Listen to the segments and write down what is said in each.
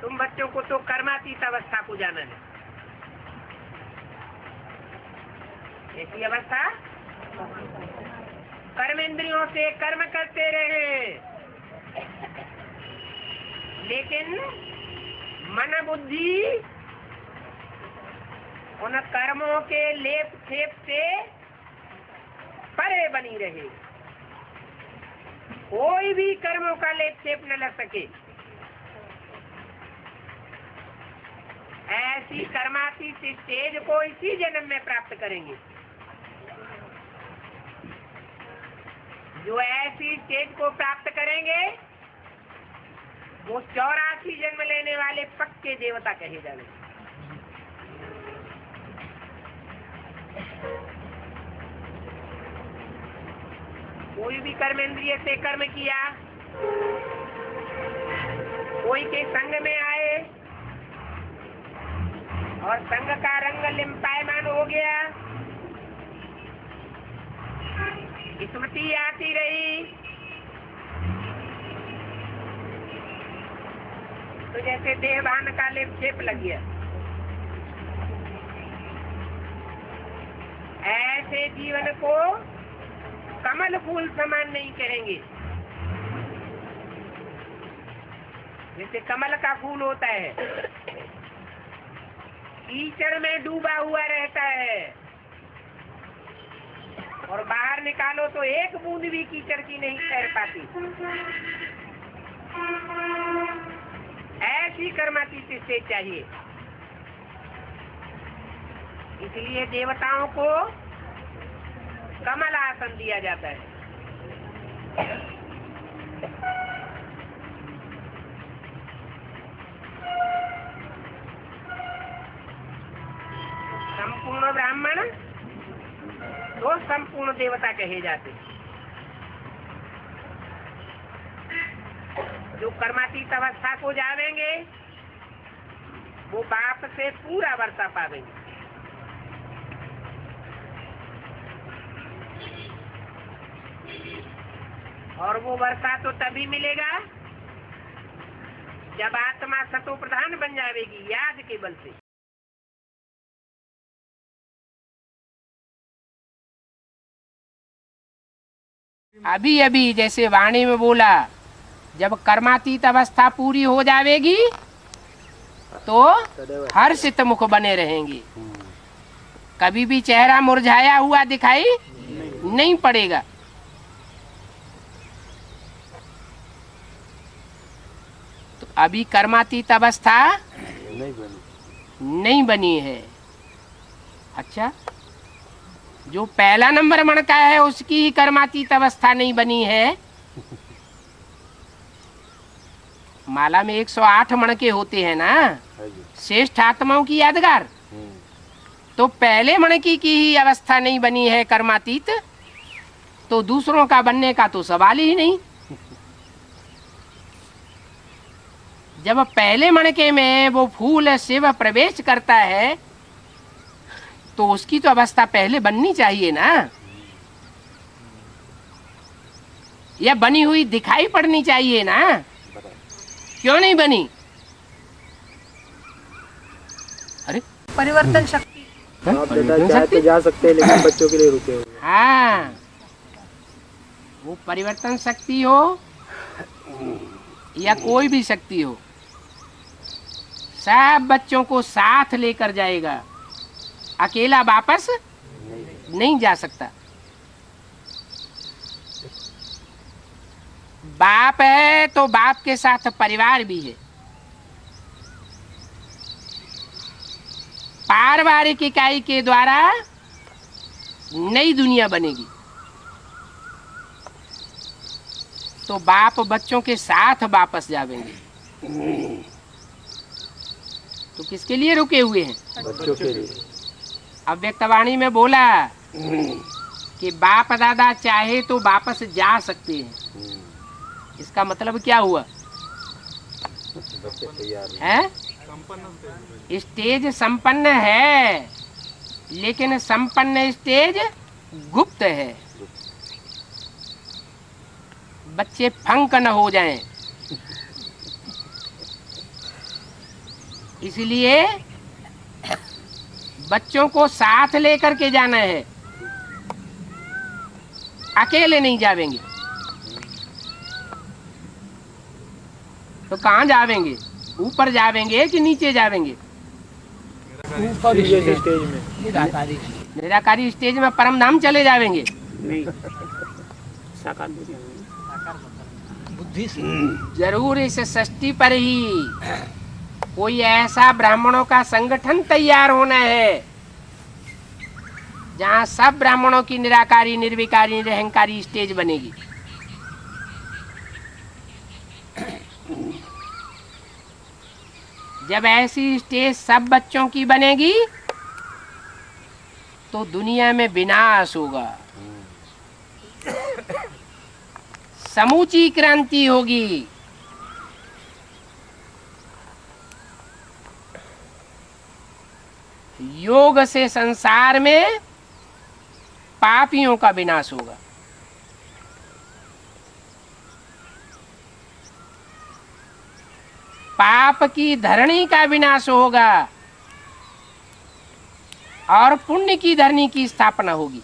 तुम बच्चों को तो कर्मातीत अवस्था को जाना है। ऐसी अवस्था कर्मेंद्रियों से कर्म करते रहे, लेकिन मन बुद्धि उन कर्मों के लेप छेप से परे बनी रहे, कोई भी कर्मों का लेप छेप न लग सके। ऐसी कर्मातीत स्टेज को इसी जन्म में प्राप्त करेंगे। जो ऐसी स्टेज को प्राप्त करेंगे वो 84 जन्म लेने वाले पक्के देवता कहे जाएंगे। कोई भी कर्मेंद्रिय से कर्म किया, कोई के संग में आए और संग का रंग लिम्पायमान हो गया, स्मृति आती रही, तो जैसे देहभान का लेप छेप लग गया। ऐसे जीवन को कमल फूल समान नहीं कहेंगे। जैसे कमल का फूल होता है, कीचड़ में डूबा हुआ रहता है और बाहर निकालो तो एक बूंद भी कीचड़ की नहीं तैर पाती। ऐसी कर्मातीत से चाहिए। इसलिए देवताओं को कमल आसन दिया जाता है। संपूर्ण ब्राह्मण तो संपूर्ण देवता कहे जाते हैं। जो कर्मातीत अवस्था को जावेंगे वो बाप से पूरा वर्षा पावेंगे। और वो वर्षा तो तभी मिलेगा जब आत्मा सतो प्रधान बन जाएगी, याद के बल से। अभी अभी जैसे वाणी में बोला, जब कर्मातीत अवस्था पूरी हो जाएगी तो हर्षित मुख बने रहेंगे, कभी भी चेहरा मुरझाया हुआ दिखाई नहीं पड़ेगा। तो अभी कर्मातीत अवस्था नहीं बनी है। अच्छा, जो पहला नंबर मण का है उसकी ही कर्मातीत अवस्था नहीं बनी है। माला में 108 मण के होते हैं ना, श्रेष्ठ आत्माओं की यादगार। तो पहले मण की ही अवस्था नहीं बनी है कर्मातीत, तो दूसरों का बनने का तो सवाल ही नहीं। जब पहले मणके में वो फूल शिव प्रवेश करता है तो उसकी तो अवस्था पहले बननी चाहिए ना, या बनी हुई दिखाई पड़नी चाहिए ना। क्यों नहीं बनी? अरे परिवर्तन शक्ति। तो जा सकते हैं, लेकिन बच्चों के लिए रुके हुए। हाँ, वो परिवर्तन शक्ति हो या कोई भी शक्ति हो, सब बच्चों को साथ लेकर जाएगा, अकेला वापस नहीं जा सकता। बाप है तो बाप के साथ परिवार भी है। पारिवारिक इकाई के द्वारा नई दुनिया बनेगी। तो बाप बच्चों के साथ वापस जावेंगे। तो किसके लिए रुके हुए हैं? बच्चों के लिए। अव्यक्तवाणी में बोला कि बाप दादा चाहे तो वापस जा सकते हैं। इसका मतलब क्या हुआ? बच्चे तैयार है? स्टेज संपन्न है, लेकिन संपन्न स्टेज गुप्त है। बच्चे फंक न हो जाएं। इसलिए बच्चों को साथ लेकर के जाना है, अकेले नहीं जावेंगे तो कहाँ जावेंगे? ऊपर जावेंगे कि नीचे जावेंगे? ऊपर जैसे स्टेज में निराकारी स्टेज में परम धाम चले जावेंगे? नहीं, साकार बुद्धि से जरूर इस सृष्टि पर ही कोई ऐसा ब्राह्मणों का संगठन तैयार होना है जहाँ सब ब्राह्मणों की निराकारी, निर्विकारी, निरहंकारी स्टेज बनेगी। जब ऐसी स्टेज सब बच्चों की बनेगी तो दुनिया में विनाश होगा, समूची क्रांति होगी। योग से संसार में पापियों का विनाश होगा। पाप की धरणी का विनाश होगा और पुण्य की धरणी की स्थापना होगी।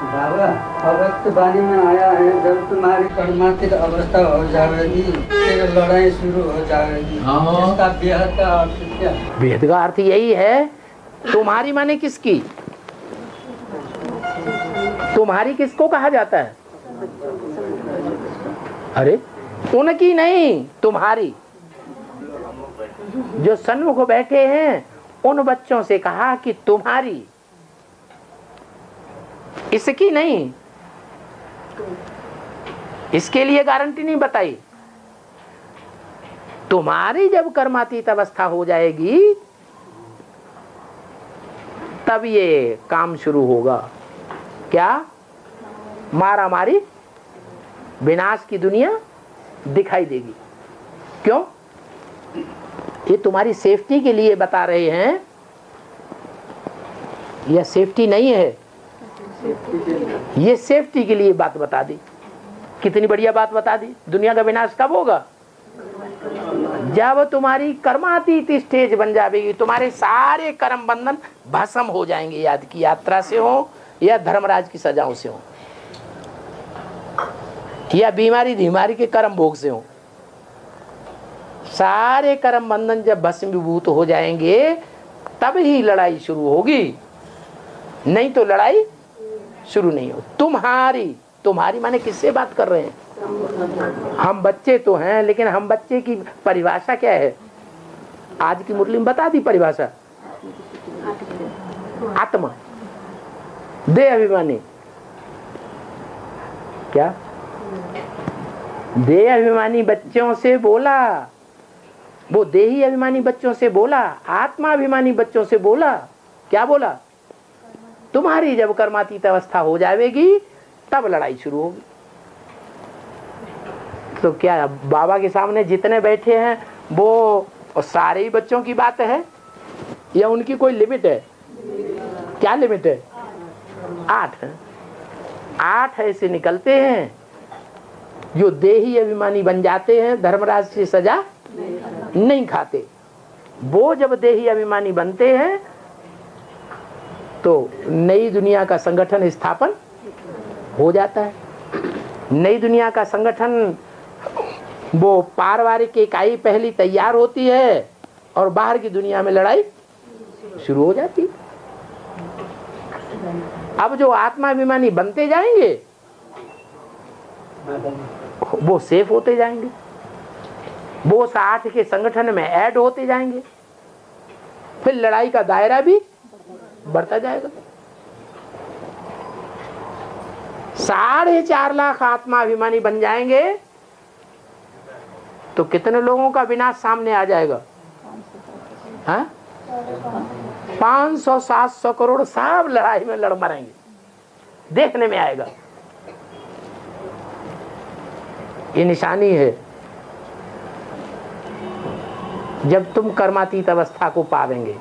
बाबा भविष्यवाणी में आया है, जब तुम्हारी कर्मातीत अवस्था हो जाएगी फिर लड़ाई शुरू हो जाएगी। इसका बेहद का अर्थ क्या? वेद का अर्थ यही है, तुम्हारी माने किसकी? तुम्हारी किसको कहा जाता है? अरे उनकी नहीं, तुम्हारी। जो सन्मुख बैठे हैं उन बच्चों से कहा कि तुम्हारी, इसकी नहीं। इसके लिए गारंटी नहीं बताई। तुम्हारी जब कर्मातीत अवस्था हो जाएगी तब ये काम शुरू होगा। क्या? मारा मारी, विनाश की दुनिया दिखाई देगी। क्यों? ये तुम्हारी सेफ्टी के लिए बता रहे हैं। यह सेफ्टी नहीं है, ये सेफ्टी के लिए बात बता दी। कितनी बढ़िया बात बता दी। दुनिया का विनाश कब होगा? जब तुम्हारी कर्मातीत स्टेज बन जाएगी, तुम्हारे सारे कर्म बंधन भस्म हो जाएंगे। याद की यात्रा से हो या धर्मराज की सजाओं से हो या बीमारी धीमारी के कर्म भोग से हो, सारे कर्म बंधन जब भस्मीभूत हो जाएंगे तब ही लड़ाई शुरू होगी, नहीं तो लड़ाई शुरू नहीं हो। तुम्हारी, तुम्हारी माने किससे बात कर रहे हैं? हम बच्चे तो हैं, लेकिन हम बच्चे की परिभाषा क्या है? आज की मुरली में बता दी परिभाषा। आत्मा, देह अभिमानी। क्या? देह अभिमानी बच्चों से बोला, वो देही अभिमानी बच्चों से बोला, आत्मा अभिमानी बच्चों से बोला। क्या बोला? तुम्हारी जब कर्मातीत अवस्था हो जाएगी तब लड़ाई शुरू होगी। तो क्या बाबा के सामने जितने बैठे हैं वो सारे ही बच्चों की बात है या उनकी कोई लिमिट है? क्या लिमिट है? 8 है। 8 ऐसे निकलते हैं जो देही अभिमानी बन जाते हैं, धर्मराज से सजा नहीं खाते। वो जब देही अभिमानी बनते हैं तो नई दुनिया का संगठन स्थापन हो जाता है। नई दुनिया का संगठन, वो पारिवारिक इकाई पहली तैयार होती है और बाहर की दुनिया में लड़ाई शुरू हो जाती। अब जो आत्माभिमानी बनते जाएंगे वो सेफ होते जाएंगे, वो 8 के संगठन में ऐड होते जाएंगे, फिर लड़ाई का दायरा भी बढ़ता जाएगा। 4.5 लाख आत्माभिमानी बन जाएंगे तो कितने लोगों का विनाश सामने आ जाएगा? 500-700 करोड़ सब लड़ाई में लड़ मरेंगे, देखने में आएगा। ये निशानी है। जब तुम कर्मातीत अवस्था को पावेंगे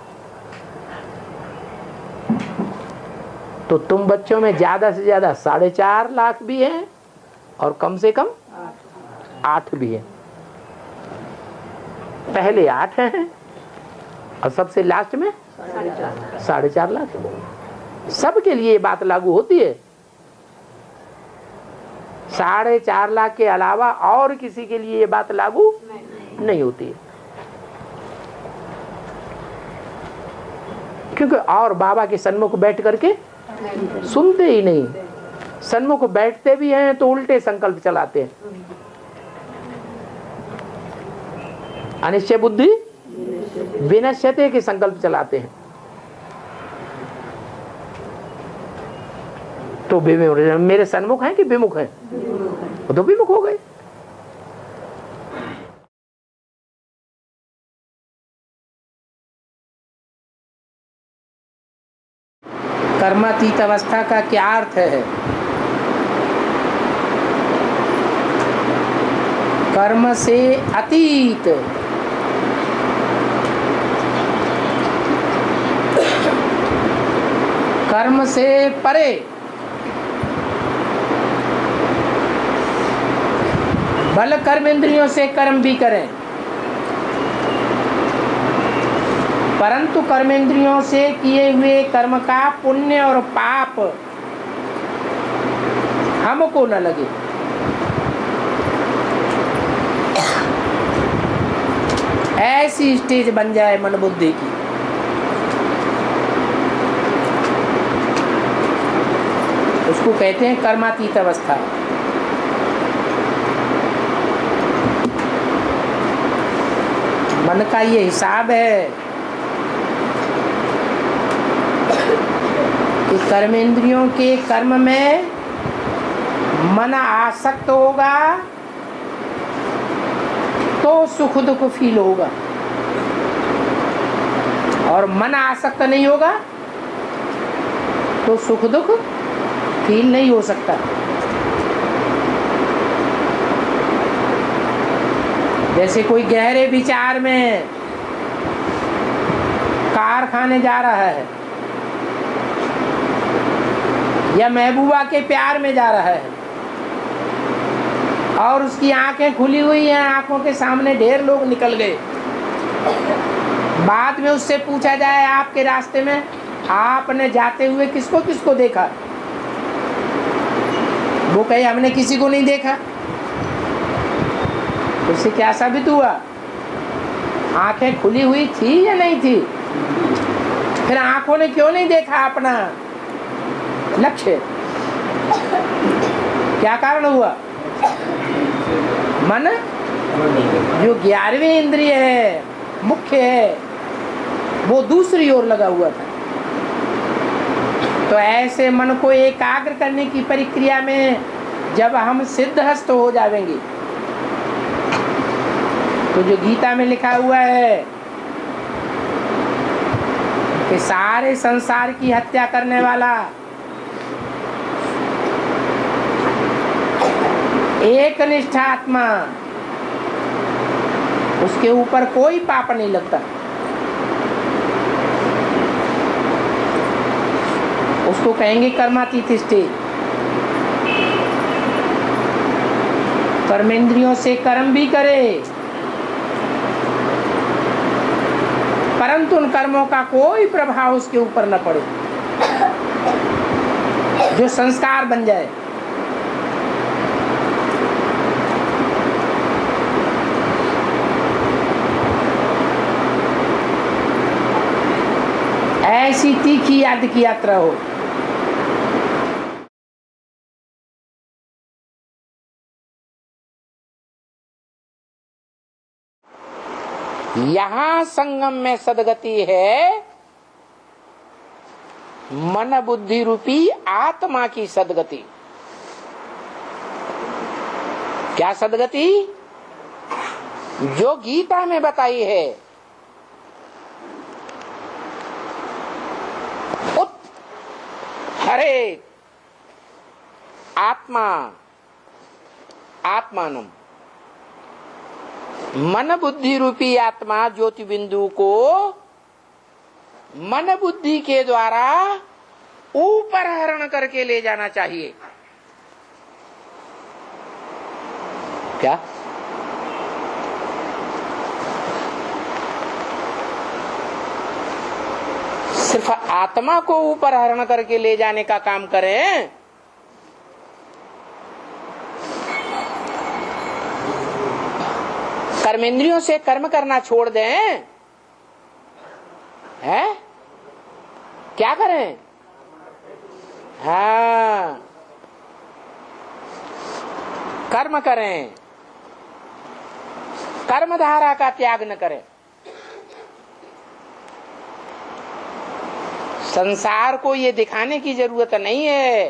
तो तुम बच्चों में ज्यादा से ज्यादा 4.5 लाख भी हैं और कम से कम 8 भी हैं। पहले 8 हैं और सबसे लास्ट में 4.5 लाख। सबके लिए ये बात लागू होती है। 4.5 लाख के अलावा और किसी के लिए ये बात लागू नहीं होती है, क्योंकि और बाबा के सन्मुख बैठ करके सुनते ही नहीं। सन्मुख बैठते भी हैं तो उल्टे संकल्प चलाते हैं। अनिश्चय बुद्धि विनश्यते के संकल्प चलाते हैं। तो मेरे सन्मुख हैं कि विमुख हैं? वो तो विमुख हो गए। कर्मातीत अवस्था का क्या अर्थ है? कर्म से अतीत, कर्म से परे, बल कर्म इंद्रियों से कर्म भी करें, परंतु कर्मेंद्रियों से किए हुए कर्म का पुण्य और पाप हमको न लगे। ऐसी स्टेज बन जाए मन बुद्धि की। उसको कहते हैं कर्मातीत अवस्था। मन का ये हिसाब है कि कर्मेंद्रियों के कर्म में मन आसक्त होगा तो सुख दुख फील होगा, और मन आसक्त नहीं होगा तो सुख दुख फील नहीं हो सकता। जैसे कोई गहरे विचार में कारखाने जा रहा है या महबूबा के प्यार में जा रहा है और उसकी आंखें खुली हुई हैं, आंखों के सामने ढेर लोग निकल गए। बाद में उससे पूछा जाए आपके रास्ते में आपने जाते हुए किसको किसको देखा? वो कहे हमने किसी को नहीं देखा। उससे क्या साबित हुआ? आंखें खुली हुई थी या नहीं थी? फिर आंखों ने क्यों नहीं देखा अपना लक्ष्य? क्या कारण हुआ? मन जो 11वीं इंद्रिय है, मुख्य है, वो दूसरी ओर लगा हुआ था। तो ऐसे मन को एकाग्र करने की प्रक्रिया में जब हम सिद्धहस्त हो जाएंगे तो जो गीता में लिखा हुआ है कि सारे संसार की हत्या करने वाला एक निष्ठा आत्मा, उसके ऊपर कोई पाप नहीं लगता। उसको कहेंगे कर्मातीत स्टेज। कर्मेंद्रियों से कर्म भी करे परंतु उन कर्मों का कोई प्रभाव उसके ऊपर न पड़े, जो संस्कार बन जाए। ऐसी तीखी याद की यात्रा हो। यहां संगम में सदगति है मन बुद्धि रूपी आत्मा की सदगति। क्या सदगति? जो गीता में बताई है। हरे आत्मा आत्मानम, मन बुद्धि रूपी आत्मा ज्योति बिंदु को मन बुद्धि के द्वारा ऊपर ऊपर हरण करके ले जाना चाहिए। क्या? सिर्फ आत्मा को ऊपर हरण करके ले जाने का काम करें, कर्मेंद्रियों से कर्म करना छोड़ दें, हैं? क्या करें? हाँ, कर्म करें, कर्म धारा का त्याग न करें। संसार को ये दिखाने की जरूरत नहीं है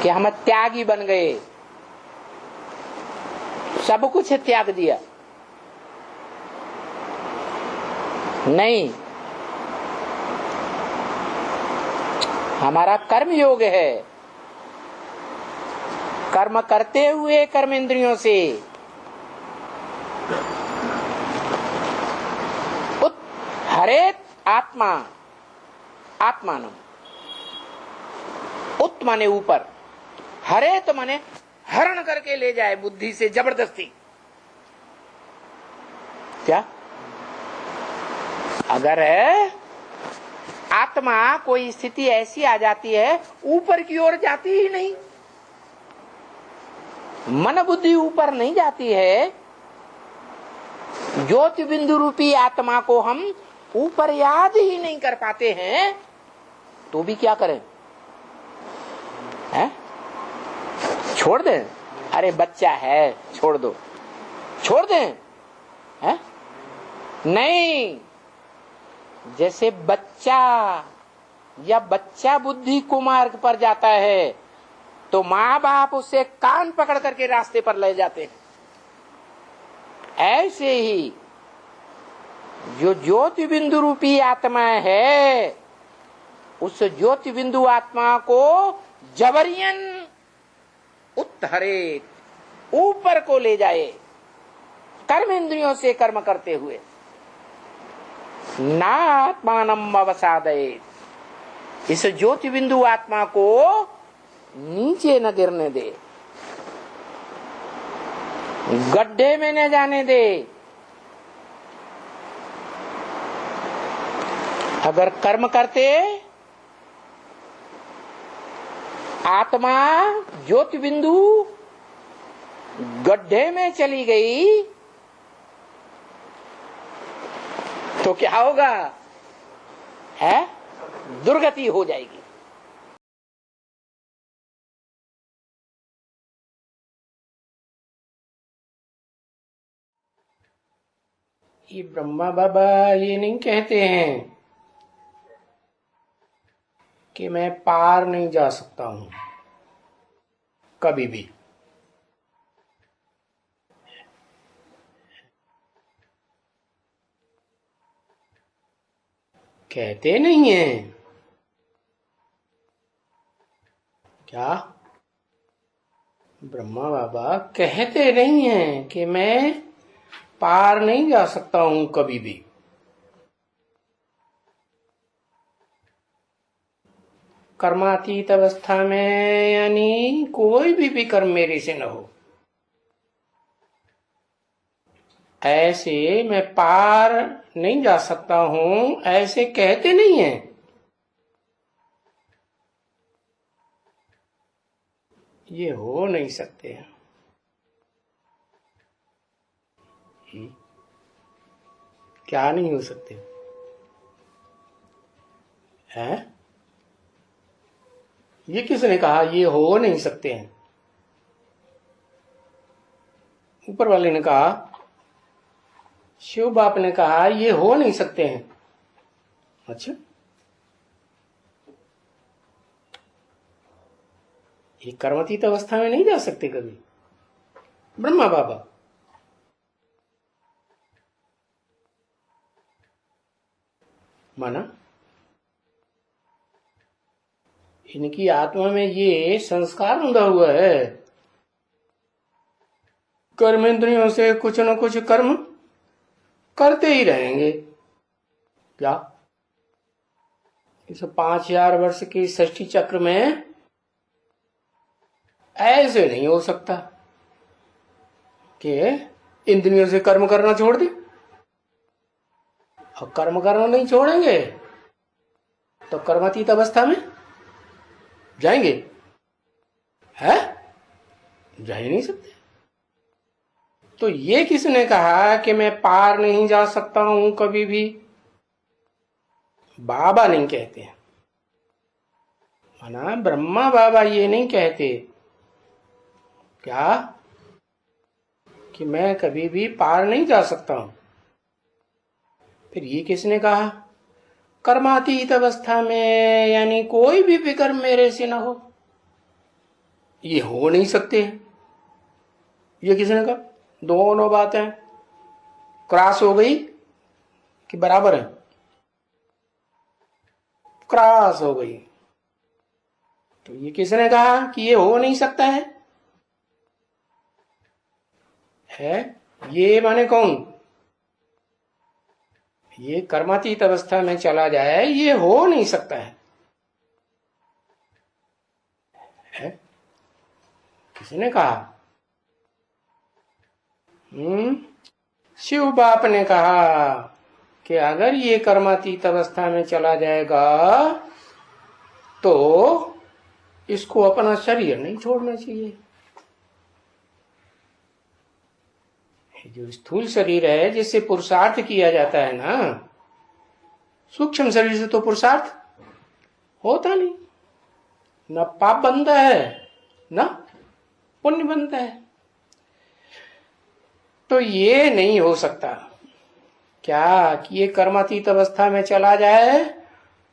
कि हम त्यागी बन गए, सब कुछ त्याग दिया। नहीं, हमारा कर्म योग है। कर्म करते हुए कर्मेंद्रियों से हरेत आत्मा, आत्मानम, उत माने ऊपर, हरेत माने हरण करके ले जाए बुद्धि से जबरदस्ती। क्या? अगर आत्मा कोई स्थिति ऐसी आ जाती है, ऊपर की ओर जाती ही नहीं, मन बुद्धि ऊपर नहीं जाती है, ज्योति बिंदु रूपी आत्मा को हम ऊपर याद ही नहीं कर पाते हैं, तो भी क्या करें? हैं? छोड़ दें? अरे बच्चा है, छोड़ दो, छोड़ दें? हैं? नहीं, जैसे बच्चा या बच्चा बुद्धि कुमार्ग पर जाता है तो माँ बाप उसे कान पकड़ करके रास्ते पर ले जाते हैं, ऐसे ही जो ज्योति बिंदु रूपी आत्मा है, उस ज्योति बिंदु आत्मा को जबरियन उत्तरे, ऊपर को ले जाए, कर्म इंद्रियों से कर्म करते हुए। ना आत्मानम अवसादयेत, इस ज्योति बिंदु आत्मा को नीचे न गिरने दे, गड्ढे में न जाने दे। अगर कर्म करते आत्मा ज्योति बिंदु गड्ढे में चली गई तो क्या होगा? है दुर्गति हो जाएगी। ये ब्रह्मा बाबा ये नहीं कहते हैं कि मैं पार नहीं जा सकता हूं कभी भी। कहते नहीं हैं क्या? ब्रह्मा बाबा कहते नहीं हैं कि मैं पार नहीं जा सकता हूं कभी भी। कर्मातीत अवस्था में यानी कोई भी कर्म मेरे से न हो, ऐसे मैं पार नहीं जा सकता हूं, ऐसे कहते नहीं हैं। ये हो नहीं सकते हैं। क्या नहीं हो सकते हैं? ये किसने कहा ये हो नहीं सकते हैं? ऊपर वाले ने कहा, शिव बाप ने कहा ये हो नहीं सकते हैं। अच्छा, ये कर्मातीत अवस्था में नहीं जा सकते कभी ब्रह्मा बाबा? माना इनकी आत्मा में ये संस्कार बंधा हुआ है, कर्मेंद्रियों से कुछ न कुछ कर्म करते ही रहेंगे। क्या इस 5000 वर्ष के सृष्टि चक्र में ऐसे नहीं हो सकता कि इंद्रियों से कर्म करना छोड़ दे। और कर्म करना नहीं छोड़ेंगे तो कर्मातीत अवस्था में जाएंगे? है? जा ही नहीं सकते। तो ये किसने कहा कि मैं पार नहीं जा सकता हूं कभी भी? बाबा नहीं कहते, माना ब्रह्मा बाबा ये नहीं कहते क्या कि मैं कभी भी पार नहीं जा सकता हूं। फिर ये किसने कहा? कर्मातीत अवस्था में, यानी कोई भी विकर्म मेरे से ना हो, ये हो नहीं सकते। ये किसने कहा? दोनों बातें क्रॉस हो गई कि बराबर है? क्रॉस हो गई। तो ये किसने कहा कि ये हो नहीं सकता है? ये माने कौन? ये कर्मातीत अवस्था में चला जाए, ये हो नहीं सकता है? किसने कहा? शिव बाप ने कहा कि अगर ये कर्मातीत अवस्था में चला जाएगा तो इसको अपना शरीर नहीं छोड़ना चाहिए। जो स्थूल शरीर है जिससे पुरुषार्थ किया जाता है ना, सूक्ष्म शरीर से तो पुरुषार्थ होता नहीं, न पाप बनता है न पुण्य बनता है। तो ये नहीं हो सकता क्या कि ये कर्मातीत अवस्था में चला जाए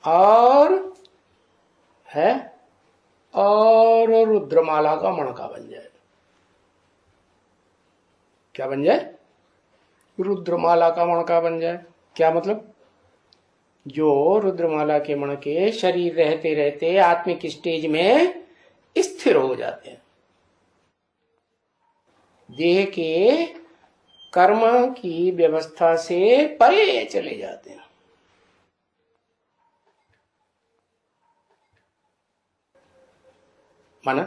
और रुद्रमाला का मणका बन जाए। क्या बन जाए? रुद्रमाला का मणका बन जाए। क्या मतलब? जो रुद्रमाला के मणके शरीर रहते रहते आत्मिक स्टेज में स्थिर हो जाते हैं, देह के कर्म की व्यवस्था से परे चले जाते हैं। माना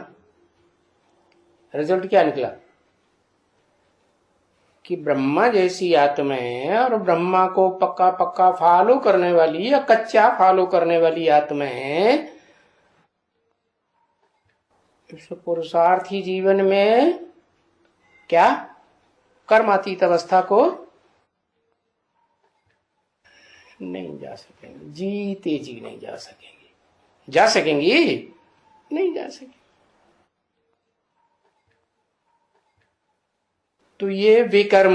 रिजल्ट क्या निकला कि ब्रह्मा जैसी आत्मा है और ब्रह्मा को पक्का पक्का फॉलो करने वाली या कच्चा फॉलो करने वाली आत्मा है। इस पुरुषार्थी जीवन में क्या कर्मातीत अवस्था को नहीं जा सकेंगे, जीते जी नहीं जा सकेंगे। जा सकेंगी? नहीं जा सकेंगे। तो ये विकर्म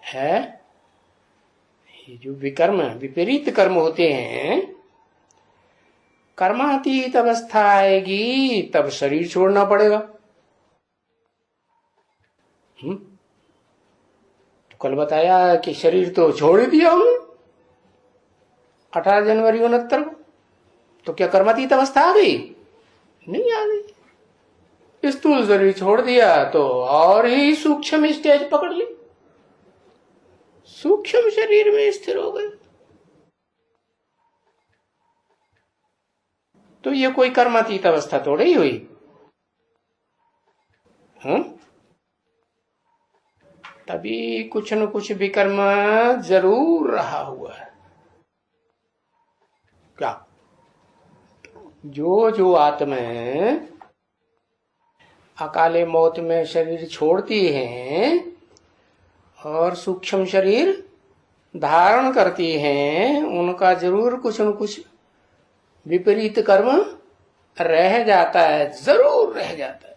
है, ये जो विकर्म विपरीत कर्म होते हैं, कर्मातीत अवस्था आएगी तब शरीर छोड़ना पड़ेगा। तो कल बताया कि शरीर तो छोड़ दिया हमने 18 जनवरी 69 को, तो क्या कर्मातीत अवस्था आ गई? नहीं आ गई। स्थूल शरीर छोड़ दिया तो और ही सूक्ष्म स्टेज पकड़ ली, सूक्ष्म शरीर में स्थिर हो गए। तो ये कोई कर्मातीत अवस्था थोड़ी ही हुई। तभी कुछ न कुछ विकर्म जरूर रहा हुआ है। क्या? जो आत्मा अकाले मौत में शरीर छोड़ती हैं और सूक्ष्म शरीर धारण करती हैं, उनका जरूर कुछ न कुछ विपरीत कर्म रह जाता है, जरूर रह जाता है।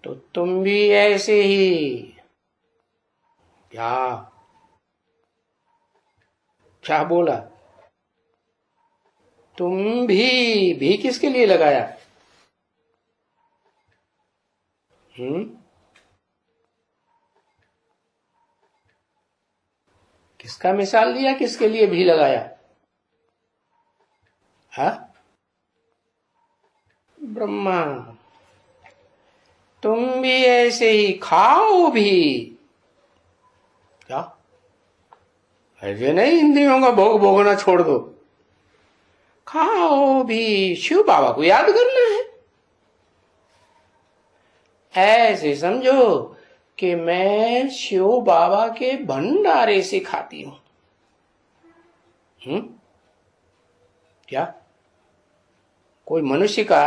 तो तुम भी ऐसे ही क्या बोला? तुम भी किसके लिए लगाया? किसका मिसाल दिया? किसके लिए भी लगाया? ब्रह्मा। तुम भी ऐसे ही खाओ भी। क्या? ऐसे नहीं इंद्रियों का भोग भोगना छोड़ दो, खाओ भी, शिव बाबा को याद करना है। ऐसे समझो कि मैं शिव बाबा के भंडारे से खाती हूं। क्या कोई मनुष्य का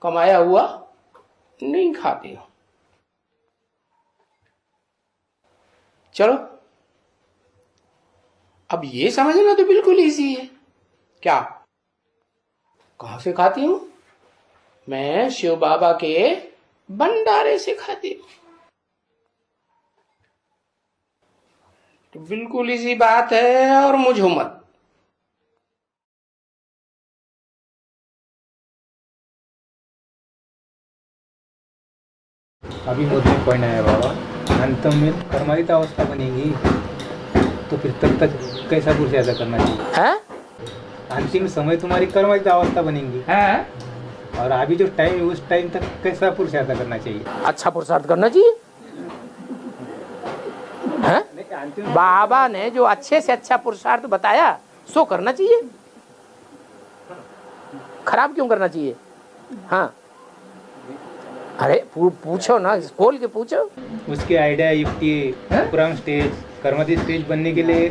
कमाया हुआ नहीं खाती हूं। चलो, अब ये समझना तो बिल्कुल इजी है। क्या? कहां से खाती हूं? मैं शिव बाबा के भंडारे से खाती हूं। तो बिल्कुल इसी बात है, और मुझो मत। अभी मुद्दे पॉइंट आया बाबा, अंत में कर्मातीत अवस्था बनेगी तो फिर तब तक कैसा पुरुषार्थ करना चाहिए? है? अंतिम समय तुम्हारी कर्मातीत अवस्था बनेगी है? और अभी जो टाइम है उस टाइम तक कैसा पुरुषार्थ करना चाहिए? अच्छा पुरुषार्थ करना चाहिए। है? बाबा ने जो अच्छे से अच्छा पुरुषार्थ बताया सो करना चाहिए। खराब क्यों करना चाहिए? हाँ, अरे पूछो ना, खोल के पूछो। उसके आइडिया युक्ति उपराम स्टेज कर्मातीत स्टेज बनने के लिए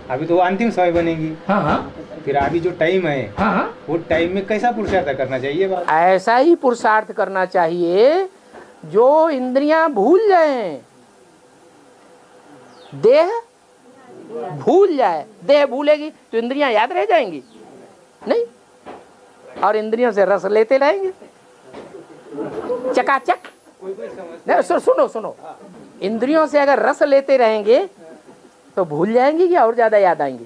अभी तो अंतिम समय बनेगी। हाँ। फिर अभी जो टाइम है हाँ, वो टाइम में कैसा पुरुषार्थ करना चाहिए बाबा? ऐसा ही पुरुषार्थ करना चाहिए जो इंद्रियां भूल जाएं, देह भूल जाए। देह भूलेगी तो इंद्रियां याद रह जाएंगी नहीं, और इंद्रियों से रस लेते रहेंगे चकाचक। नहीं, सुनो, इंद्रियों से अगर रस लेते रहेंगे तो भूल जाएंगी कि और ज्यादा याद आएंगी?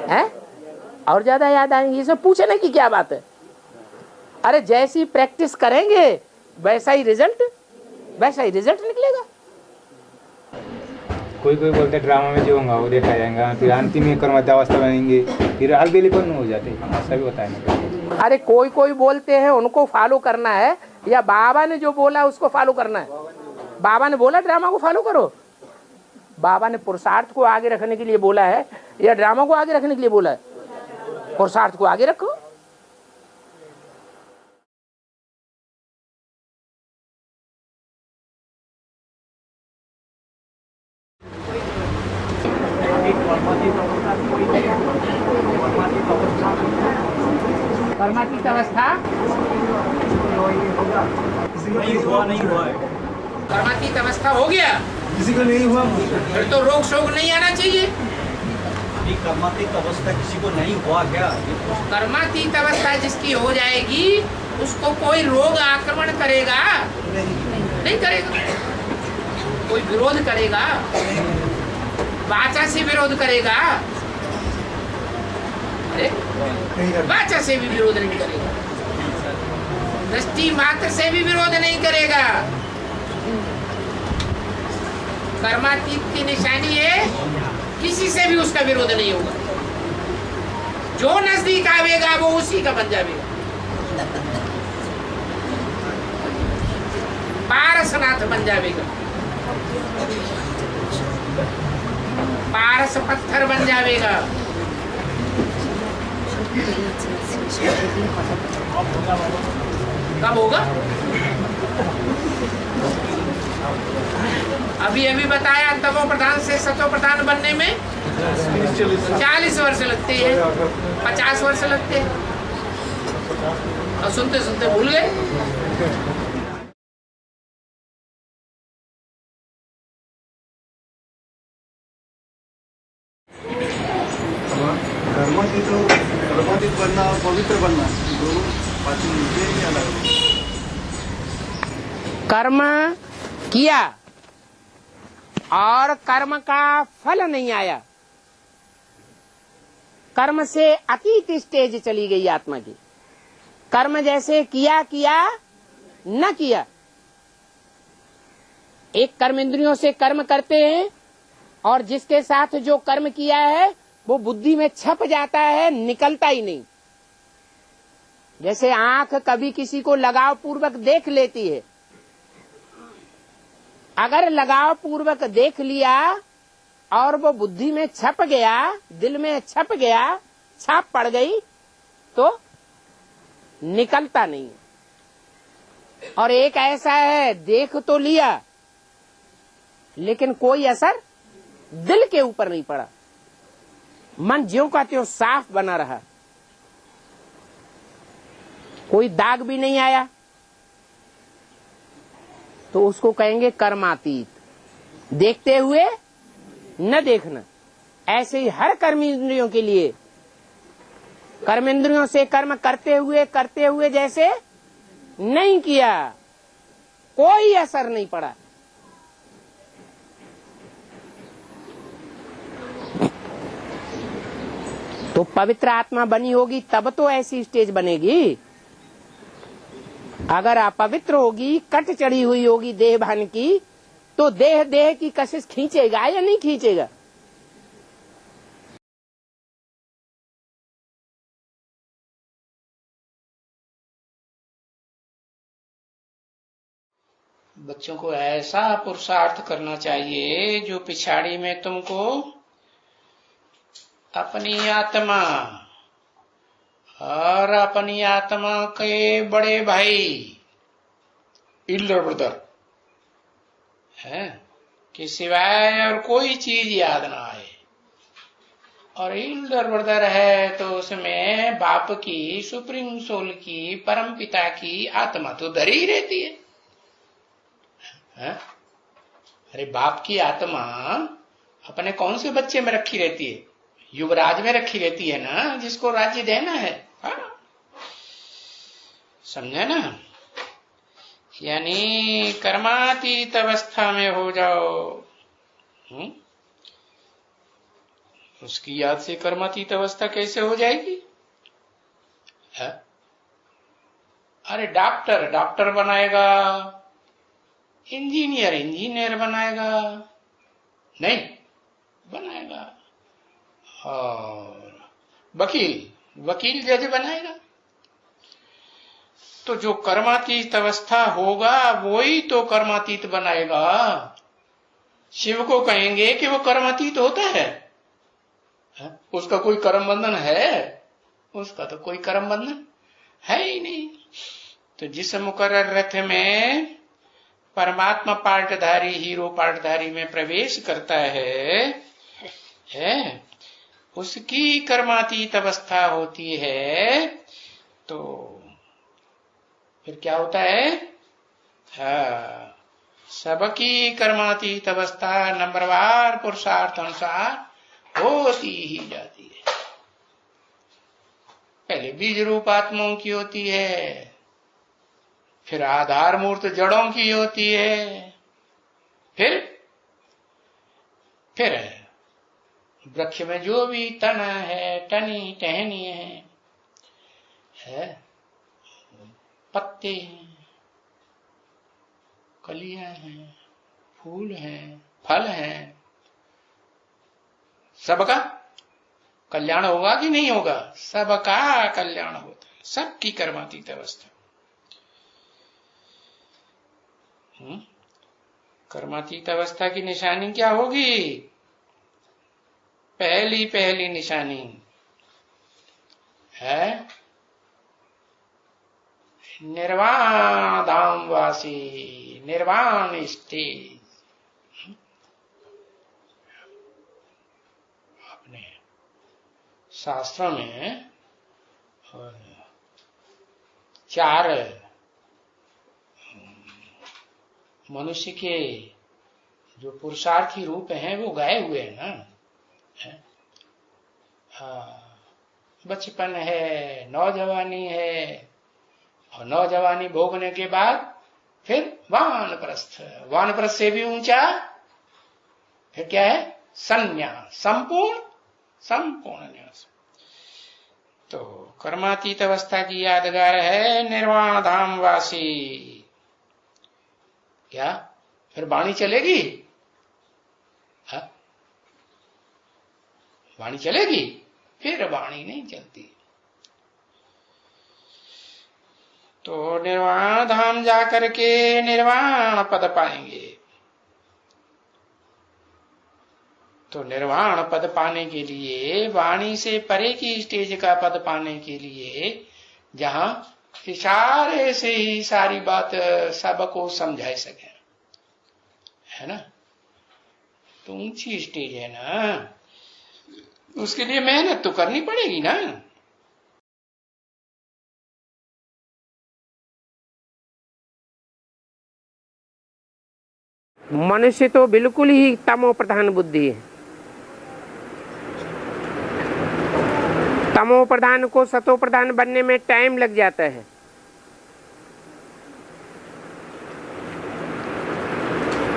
हैं? और ज्यादा याद आएंगी। इसमें पूछने की क्या बात है? अरे जैसी प्रैक्टिस करेंगे वैसा ही रिजल्ट निकलेगा। कोई बोलते ड्रामा में जो होगा वो देखा जाएगा, फिर अंतिम में कर्मातीत अवस्था बनेंगे, फिर अलबेलीपन हो जाते हैं। ऐसा भी होता है। अरे कोई बोलते हैं उनको फॉलो करना है, या बाबा ने जो बोला उसको फॉलो करना है? बाबा ने बोला ड्रामा को फॉलो करो? बाबा ने पुरुषार्थ को आगे रखने के लिए बोला है या ड्रामा को आगे रखने के लिए बोला है? पुरुषार्थ को आगे रखो। कर्मातीत अवस्था नहीं हुआ है। कर्मातीत अवस्था हो गया, किसी को नहीं हुआ, फिर तो रोग शोक नहीं आना चाहिए। कर्मातीत अवस्था किसी को नहीं हुआ क्या? कर्मातीत अवस्था जिसकी हो जाएगी उसको कोई रोग आक्रमण करेगा? नहीं करेगा। कोई विरोध करेगा? वाचा से विरोध करेगा? अरे वाचा से भी विरोध नहीं करेगा, दृष्टि मात्र से भी विरोध नहीं करेगा। कर्मातीत की निशानी है किसी से भी उसका विरोध नहीं होगा। जो नजदीक आवेगा वो उसी का बन जाएगा। पारसनाथ बन जाएगा, पारस पत्थर बन जाएगा। कब होगा? अभी बताया, तमो प्रधान से सतो प्रधान बनने में 40 वर्ष लगते हैं, 50 वर्ष लगते हैं, और सुनते सुनते भूल गए। कर्मातीत बनना और पवित्र बनना दोनों बातें मुझे ही अलग। कर्म किया और कर्म का फल नहीं आया, कर्म से अतीत स्टेज चली गई आत्मा की। कर्म जैसे किया न किया। एक कर्म इंद्रियों से कर्म करते हैं और जिसके साथ जो कर्म किया है वो बुद्धि में छप जाता है, निकलता ही नहीं। जैसे आंख कभी किसी को लगाव पूर्वक देख लेती है, अगर लगाव पूर्वक देख लिया और वो बुद्धि में छप गया, दिल में छप गया, छाप पड़ गई, तो निकलता नहीं। और एक ऐसा है, देख तो लिया लेकिन कोई असर दिल के ऊपर नहीं पड़ा, मन ज्यों का त्यों साफ बना रहा, कोई दाग भी नहीं आया, तो उसको कहेंगे कर्मातीत। देखते हुए न देखना। ऐसे ही हर कर्मेंद्रियों के लिए, कर्मेंद्रियों से कर्म करते हुए जैसे नहीं किया, कोई असर नहीं पड़ा। तो पवित्र आत्मा बनी होगी तब तो ऐसी स्टेज बनेगी। अगर अपवित्र होगी, कट चढ़ी हुई होगी देह भान की, तो देह की कशिश खींचेगा या नहीं खींचेगा? बच्चों को ऐसा पुरुषार्थ करना चाहिए जो पिछाड़ी में तुमको अपनी आत्मा और अपनी आत्मा के बड़े भाई इल्डर ब्रदर है कि सिवाय और कोई चीज याद ना आए। और इल्डर ब्रदर है तो उसमें बाप की, सुप्रीम सोल की, परम पिता की आत्मा तो धरी ही रहती है। अरे बाप की आत्मा अपने कौन से बच्चे में रखी रहती है? युवराज में रखी रहती है ना, जिसको राज्य देना है। समझे ना? यानी कर्मातीत अवस्था में हो जाओ। उसकी याद से कर्मातीत अवस्था कैसे हो जाएगी? अरे डॉक्टर बनाएगा, इंजीनियर बनाएगा, नहीं बनाएगा, और वकील जज बनाएगा। तो जो कर्मातीत अवस्था होगा वही तो कर्मातीत बनाएगा। शिव को कहेंगे कि वो कर्मातीत होता है? उसका कोई कर्म बंधन है? उसका तो कोई कर्म बंधन है ही नहीं। तो जिस मुकर्रर रथ में परमात्मा पार्टधारी, हीरो पार्टधारी में प्रवेश करता है उसकी कर्मातीत अवस्था होती है। तो फिर क्या होता है? सबकी कर्मातीत अवस्था नंबरवार पुरुषार्थ अनुसार होती ही जाती है। पहले बीज रूप आत्माओं की होती है, फिर आधार मूर्त जड़ों की होती है, फिर वृक्ष में जो भी तना है, टनी टहनी है, पत्ते हैं, कलियां हैं, फूल हैं, फल हैं, सबका कल्याण होगा कि नहीं होगा? सबका कल्याण होता है, सबकी कर्मातीत अवस्था। कर्मातीत अवस्था की निशानी क्या होगी? पहली निशानी है निर्वाण धाम वासी, निर्वाण स्टेज। अपने शास्त्रों में 4 मनुष्य के जो पुरुषार्थी रूप हैं वो गाए हुए हैं ना। बचपन है, नौजवानी है, और नौजवानी भोगने के बाद फिर वानप्रस्थ, वानप्रस्थ से भी ऊंचा फिर क्या है? संन्यास, संपूर्ण न्यास। तो कर्मातीत अवस्था की यादगार है निर्वाण धाम वासी। क्या फिर वाणी चलेगी? वाणी चलेगी? फिर वाणी नहीं चलती। तो निर्वाण धाम जाकर के निर्वाण पद पाएंगे। तो निर्वाण पद पाने के लिए, वाणी से परे की स्टेज का पद पाने के लिए, जहां इशारे से ही सारी बात सबको समझा सके, है ना, तो ऊंची स्टेज है ना, उसके लिए मेहनत तो करनी पड़ेगी ना। मनुष्य तो बिल्कुल ही तमो प्रधान बुद्धि है। तमो प्रधान को सतो प्रधान बनने में टाइम लग जाता है।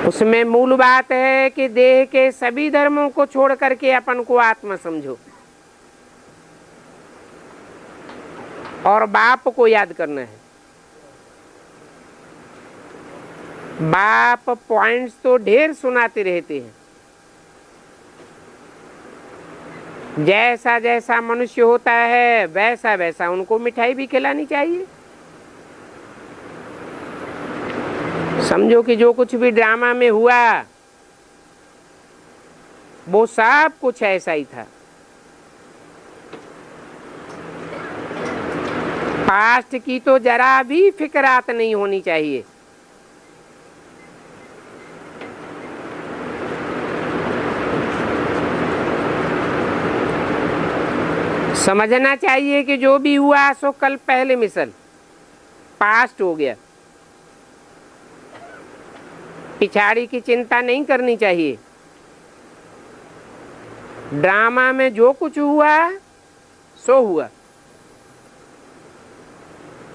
उसमें मूल बात है कि देह के सभी धर्मों को छोड़ करके अपन को आत्मा समझो और बाप को याद करना है। बाप पॉइंट्स तो ढेर सुनाते रहते हैं। जैसा जैसा मनुष्य होता है वैसा वैसा उनको मिठाई भी खिलानी चाहिए। समझो कि जो कुछ भी ड्रामा में हुआ वो सब कुछ ऐसा ही था। पास्ट की तो जरा भी फिक्रात नहीं होनी चाहिए। समझना चाहिए कि जो भी हुआ सो कल पहले मिसल पास्ट हो गया। पिछाड़ी की चिंता नहीं करनी चाहिए। ड्रामा में जो कुछ हुआ सो हुआ।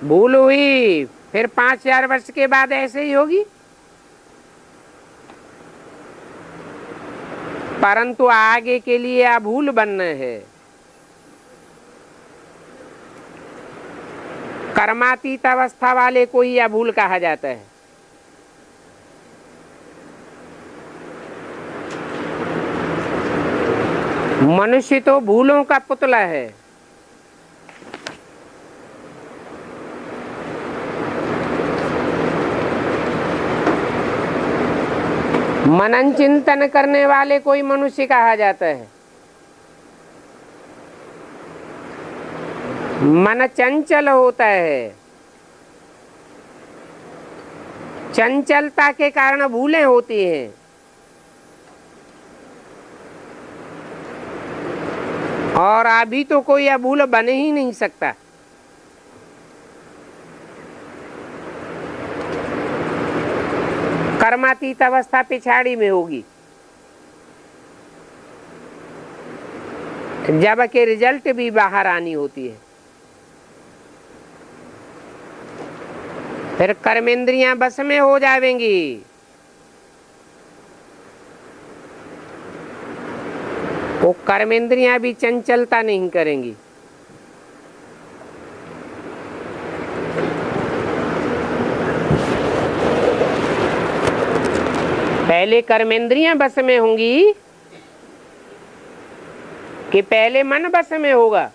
भूल हुई फिर 5000 वर्ष के बाद ऐसे ही होगी, परंतु आगे के लिए अभूल बनना है। कर्मातीत अवस्था वाले को ही अभूल कहा जाता है। मनुष्य तो भूलों का पुतला है। मनन चिंतन करने वाले को ही मनुष्य कहा जाता है। मन चंचल होता है। चंचलता के कारण भूलें होती हैं। और अभी तो कोई अभूल बन ही नहीं सकता। कर्मातीत अवस्था पिछाड़ी में होगी, जबकि रिजल्ट भी बाहर आनी होती है। फिर कर्मेंद्रियां बस में हो जाएंगी। वो कर्मेंद्रियां भी चंचलता नहीं करेंगी। पहले कर्मेंद्रियां बस में होंगी कि पहले मन बस में होगा?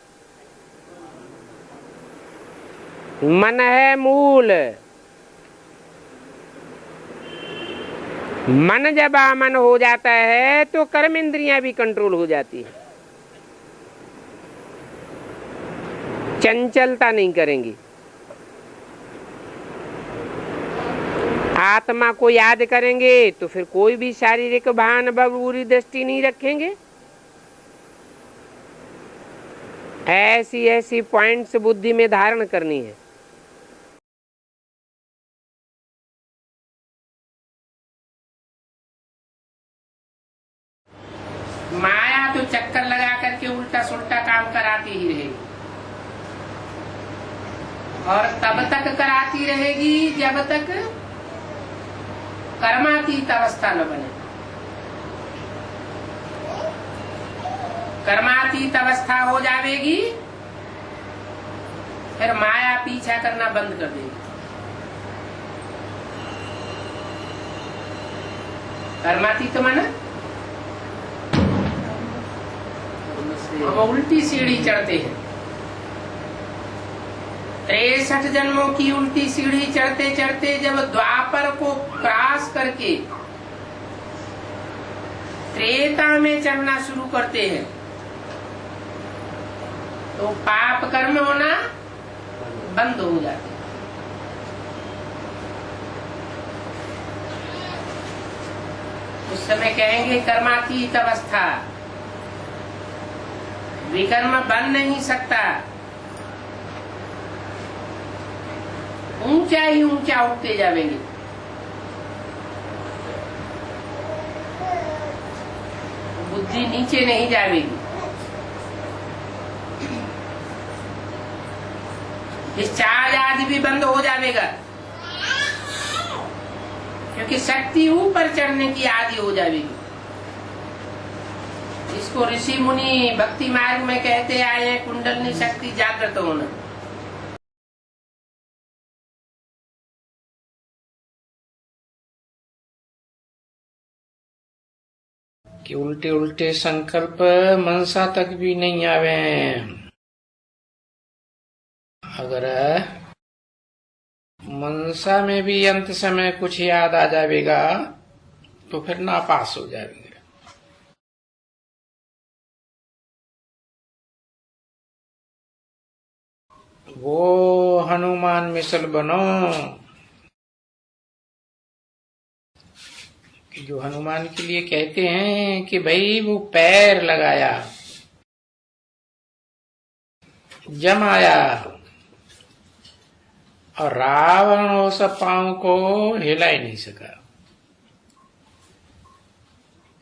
मन है मूल। मन जब आमन हो जाता है तो कर्मेंद्रियां भी कंट्रोल हो जाती है। चंचलता नहीं करेंगी। आत्मा को याद करेंगे तो फिर कोई भी शारीरिक भान बुरी दृष्टि नहीं रखेंगे। ऐसी ऐसी पॉइंट्स बुद्धि में धारण करनी है। माया तो चक्कर लगा करके उल्टा सुल्टा काम कराती ही रहेगी, और तब तक कराती रहेगी जब तक कर्मातीत अवस्था न बने। कर्मातीत अवस्था हो जाएगी फिर माया पीछा करना बंद कर देगी। कर्मातीत माना हम उल्टी सीढ़ी चढ़ते हैं। 63 जन्मों की उल्टी सीढ़ी चढ़ते चढ़ते जब द्वापर को क्रॉस करके त्रेता में चढ़ना शुरू करते हैं तो पाप कर्म होना बंद हो जाते हैं। उस समय कहेंगे कर्मातीत अवस्था, विकर्म बन नहीं सकता, ऊंचा ही ऊंचा उठते जाएंगे। बुद्धि नीचे नहीं जाएगी। डिस्चार्ज आदि भी बंद हो जाएगा क्योंकि शक्ति ऊपर चढ़ने की आदि हो जाएगी। इसको ऋषि मुनि भक्ति मार्ग में कहते आए हैं कुंडलनी शक्ति जागृत होना। कि उल्टे उल्टे संकल्प मनसा तक भी नहीं आवे। अगर मनसा में भी अंत समय कुछ याद आ जाएगा तो फिर नापास हो जाएंगे। वो हनुमान मिसल बनो कि जो हनुमान के लिए कहते हैं कि भाई वो पैर लगाया, जमाया और रावण उस पांव को हिला ही नहीं सका।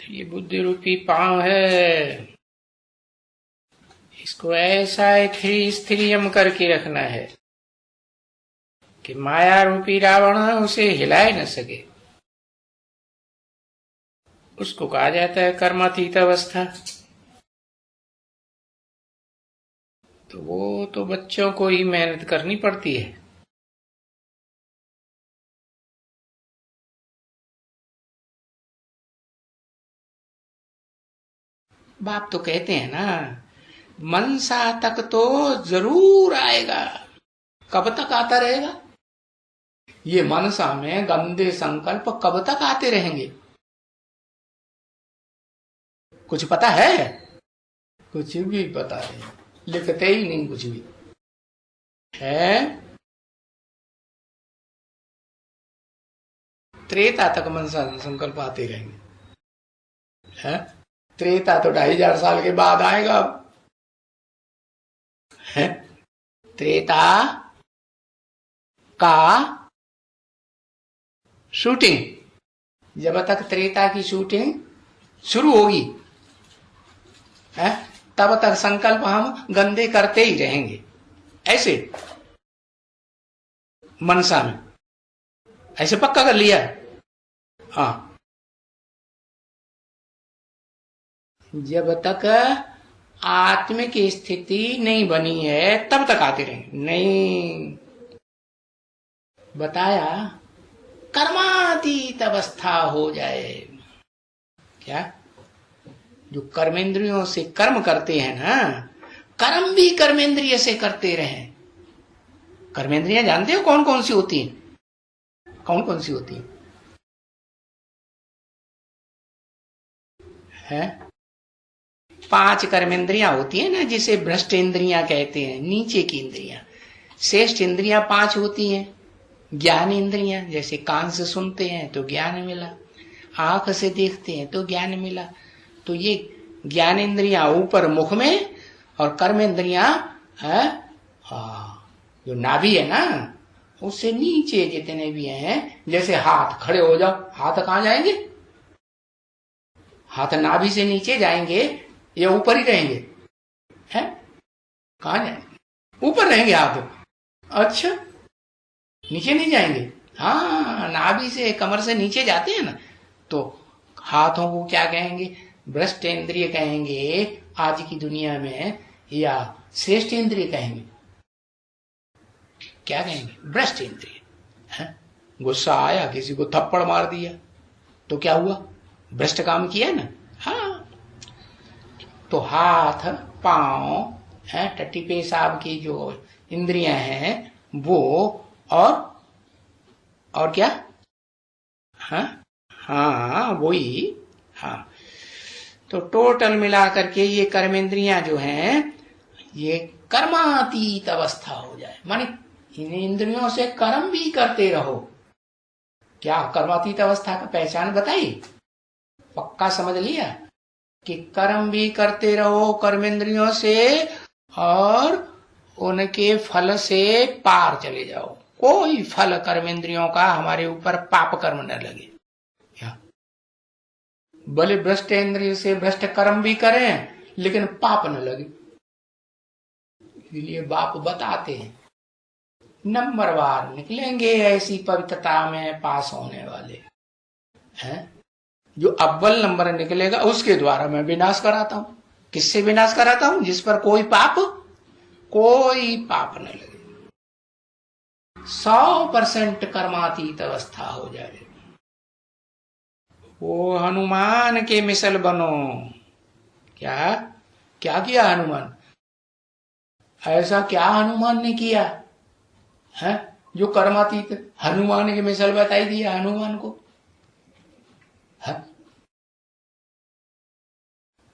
तो ये बुद्धि रूपी पांव है, इसको ऐसा स्थिरियम करके रखना है कि माया रूपी रावण उसे हिला ही न सके। उसको कहा जाता है कर्मातीत अवस्था। तो वो तो बच्चों को ही मेहनत करनी पड़ती है। बाप तो कहते हैं ना, मनसा तक तो जरूर आएगा। कब तक आता रहेगा? ये मनसा में गंदे संकल्प कब तक आते रहेंगे? कुछ पता है? कुछ भी पता नहीं, लिखते ही नहीं कुछ भी है। त्रेता तक मनसा संकल्प आते रहेंगे। है त्रेता तो 2500 साल के बाद आएगा। है त्रेता का शूटिंग, जब तक त्रेता की शूटिंग शुरू होगी है तब तक संकल्प हम गंदे करते ही रहेंगे। ऐसे मनसा में ऐसे पक्का कर लिया। हाँ, जब तक आत्मिक स्थिति नहीं बनी है तब तक आते रहेंगे। नहीं बताया कर्मातीत अवस्था हो जाए। क्या? जो कर्मेंद्रियों से कर्म करते हैं ना, कर्म भी कर्मेंद्रिय से करते रहे। कर्मेंद्रियां जानते हो कौन कौन सी होती हैं? कौन कौन सी होती है? 5 कर्मेंद्रियां होती है ना, जिसे भ्रष्ट इंद्रियां कहते हैं, नीचे की इंद्रियां। श्रेष्ठ इंद्रियां 5 होती हैं। ज्ञान इंद्रियां, जैसे कान से सुनते हैं तो ज्ञान मिला, आंख से देखते हैं तो ज्ञान मिला। तो ये ज्ञान इंद्रियां ऊपर मुख में, और कर्म इंद्रियां जो नाभि है ना उससे नीचे जितने भी हैं। जैसे हाथ, खड़े हो जाओ, हाथ कहाँ जाएंगे? हाथ नाभि से नीचे जाएंगे या ऊपर ही रहेंगे? हैं? कहाँ जाएंगे? ऊपर रहेंगे हाथ। अच्छा, नीचे नहीं जाएंगे? हाँ, नाभि से, कमर से नीचे जाते हैं ना, तो हाथों को क्या कहेंगे? भ्रष्ट इंद्रिय कहेंगे आज की दुनिया में, या श्रेष्ठ इंद्रिय कहेंगे? क्या कहेंगे? भ्रष्ट इंद्रिय। गुस्सा आया, किसी को थप्पड़ मार दिया तो क्या हुआ? भ्रष्ट काम किया ना। हाँ, तो हाथ, पांव, टट्टी पेशाब की जो इंद्रियां हैं वो और क्या? हाँ हाँ वही। हाँ, तो टोटल मिलाकर के ये कर्मेंद्रियां जो हैं ये कर्मातीत अवस्था हो जाए, माने इन इंद्रियों से कर्म भी करते रहो। क्या कर्मातीत अवस्था का पहचान बताई? पक्का समझ लिया कि कर्म भी करते रहो कर्मेंद्रियों से और उनके फल से पार चले जाओ। कोई फल कर्मेंद्रियों का हमारे ऊपर पाप कर्म न लगे। भले भ्रष्ट इंद्रिय से भ्रष्ट कर्म भी करें लेकिन पाप न लगे। इसलिए बाप बताते हैं नंबरवार निकलेंगे ऐसी पवित्रता में पास होने वाले हैं। जो अव्वल नंबर निकलेगा उसके द्वारा मैं विनाश कराता हूं। किससे विनाश कराता हूं? जिस पर कोई पाप न लगे। 100% कर्मातीत अवस्था हो जाए। वो हनुमान के मिसल बनो। क्या क्या किया हनुमान? ऐसा क्या हनुमान ने किया है जो कर्मातीत? हनुमान के मिसल बताई दिया हनुमान को है?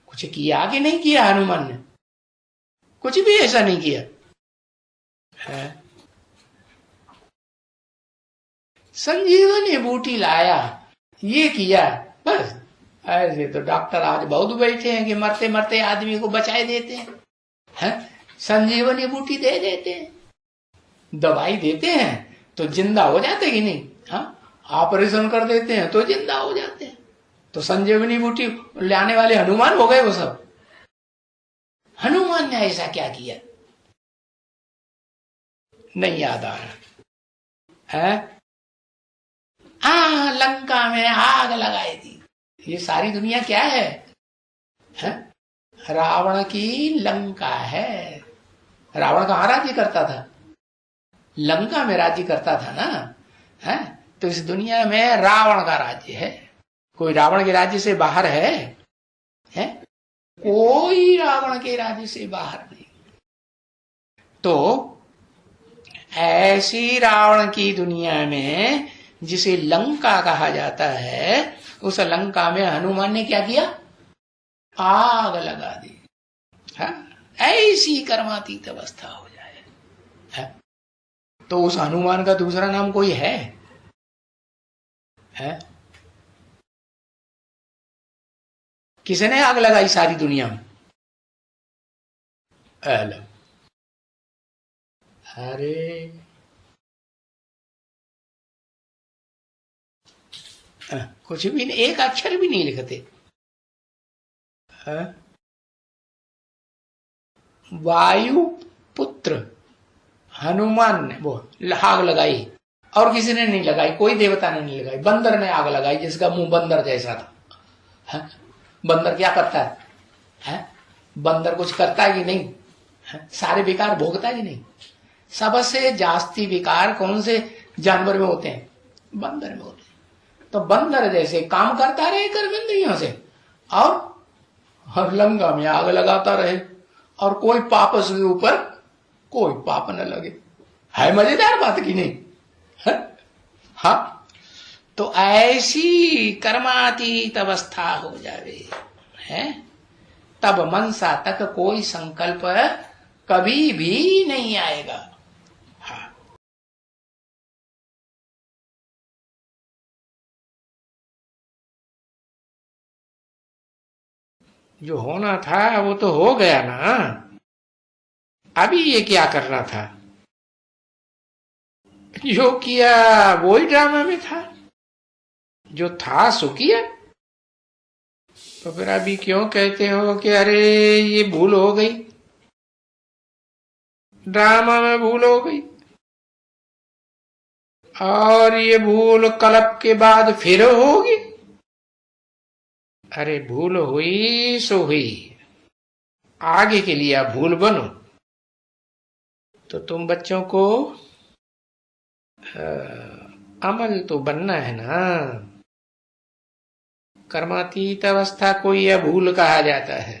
कुछ किया कि नहीं किया हनुमान ने? कुछ भी ऐसा नहीं किया है। संजीवनी बूटी लाया, ये किया बस। ऐसे तो डॉक्टर आज बहुत बैठे हैं कि मरते मरते आदमी को बचाए देते हैं। संजीवनी बूटी दे देते हैं, दवाई देते हैं तो जिंदा हो जाते कि नहीं? हाँ, ऑपरेशन कर देते हैं तो जिंदा हो जाते हैं। तो संजीवनी बूटी लाने वाले हनुमान हो गए वो सब। हनुमान ने ऐसा क्या किया? नहीं याद आ रहा है। लंका में आग लगाई थी। ये सारी दुनिया क्या है? रावण की लंका है। रावण कहाँ राज्य करता था? लंका में राज्य करता था ना। तो इस दुनिया में रावण का राज्य है। कोई रावण के राज्य से बाहर है? कोई रावण के राज्य से बाहर नहीं। तो ऐसी रावण की दुनिया में जिसे लंका कहा जाता है, उस लंका में हनुमान ने क्या किया? आग लगा दी। ऐसी कर्मातीत अवस्था हो जाए। तो उस हनुमान का दूसरा नाम कोई है? किसने आग लगाई सारी दुनिया में? अरे कुछ भी नहीं, एक अक्षर भी नहीं लिखते। वायु पुत्र हनुमान ने वो आग लगाई और किसी ने नहीं लगाई, कोई देवता ने नहीं लगाई। बंदर ने आग लगाई जिसका मुंह बंदर जैसा था। बंदर क्या करता है? बंदर कुछ करता है कि नहीं? सारे विकार भोगता है कि नहीं? सबसे जास्ती विकार कौन से जानवर में होते हैं? बंदर में होते हैं। तो बंदर जैसे काम करता रहे कर्मेंद्रियों से और हर लंका में आग लगाता रहे और कोई पाप उसके ऊपर कोई पाप न लगे। है मजेदार बात की नहीं? हाँ, तो ऐसी कर्मातीत अवस्था हो जावे तब मनसा तक कोई संकल्प कभी भी नहीं आएगा। हाँ, जो होना था वो तो हो गया ना। अभी ये क्या करना था? जो किया वही ड्रामा में था। जो था सो किया। तो फिर अभी क्यों कहते हो कि अरे ये भूल हो गई, ड्रामा में भूल हो गई और ये भूल कलप के बाद फिर होगी? अरे भूल हुई सो हुई, आगे के लिए भूल बनो। तो तुम बच्चों को अमल तो बनना है ना। कर्मातीत अवस्था को यह भूल कहा जाता है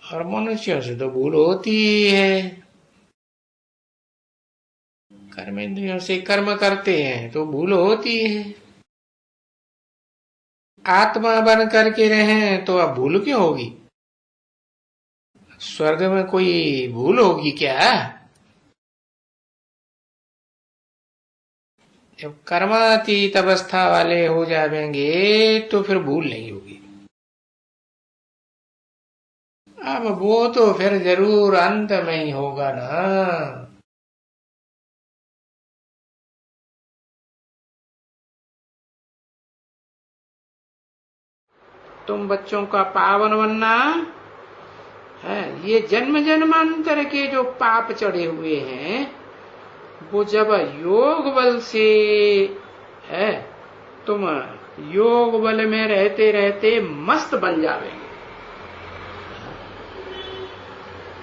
और मनुष्यों से तो भूल होती है। कर्मेंद्रियों से कर्म करते हैं तो भूल होती है। आत्मा बन करके रहें तो अब भूल क्यों होगी? स्वर्ग में कोई भूल होगी क्या? जब कर्मातीत अवस्था वाले हो जाएंगे तो फिर भूल नहीं होगी। अब वो तो फिर जरूर अंत में ही होगा ना। तुम बच्चों का पावन बनना है। ये जन्म जन्मांतर के जो पाप चढ़े हुए हैं वो जब योग बल से है, तुम योग बल में रहते रहते मस्त बन जावेंगे।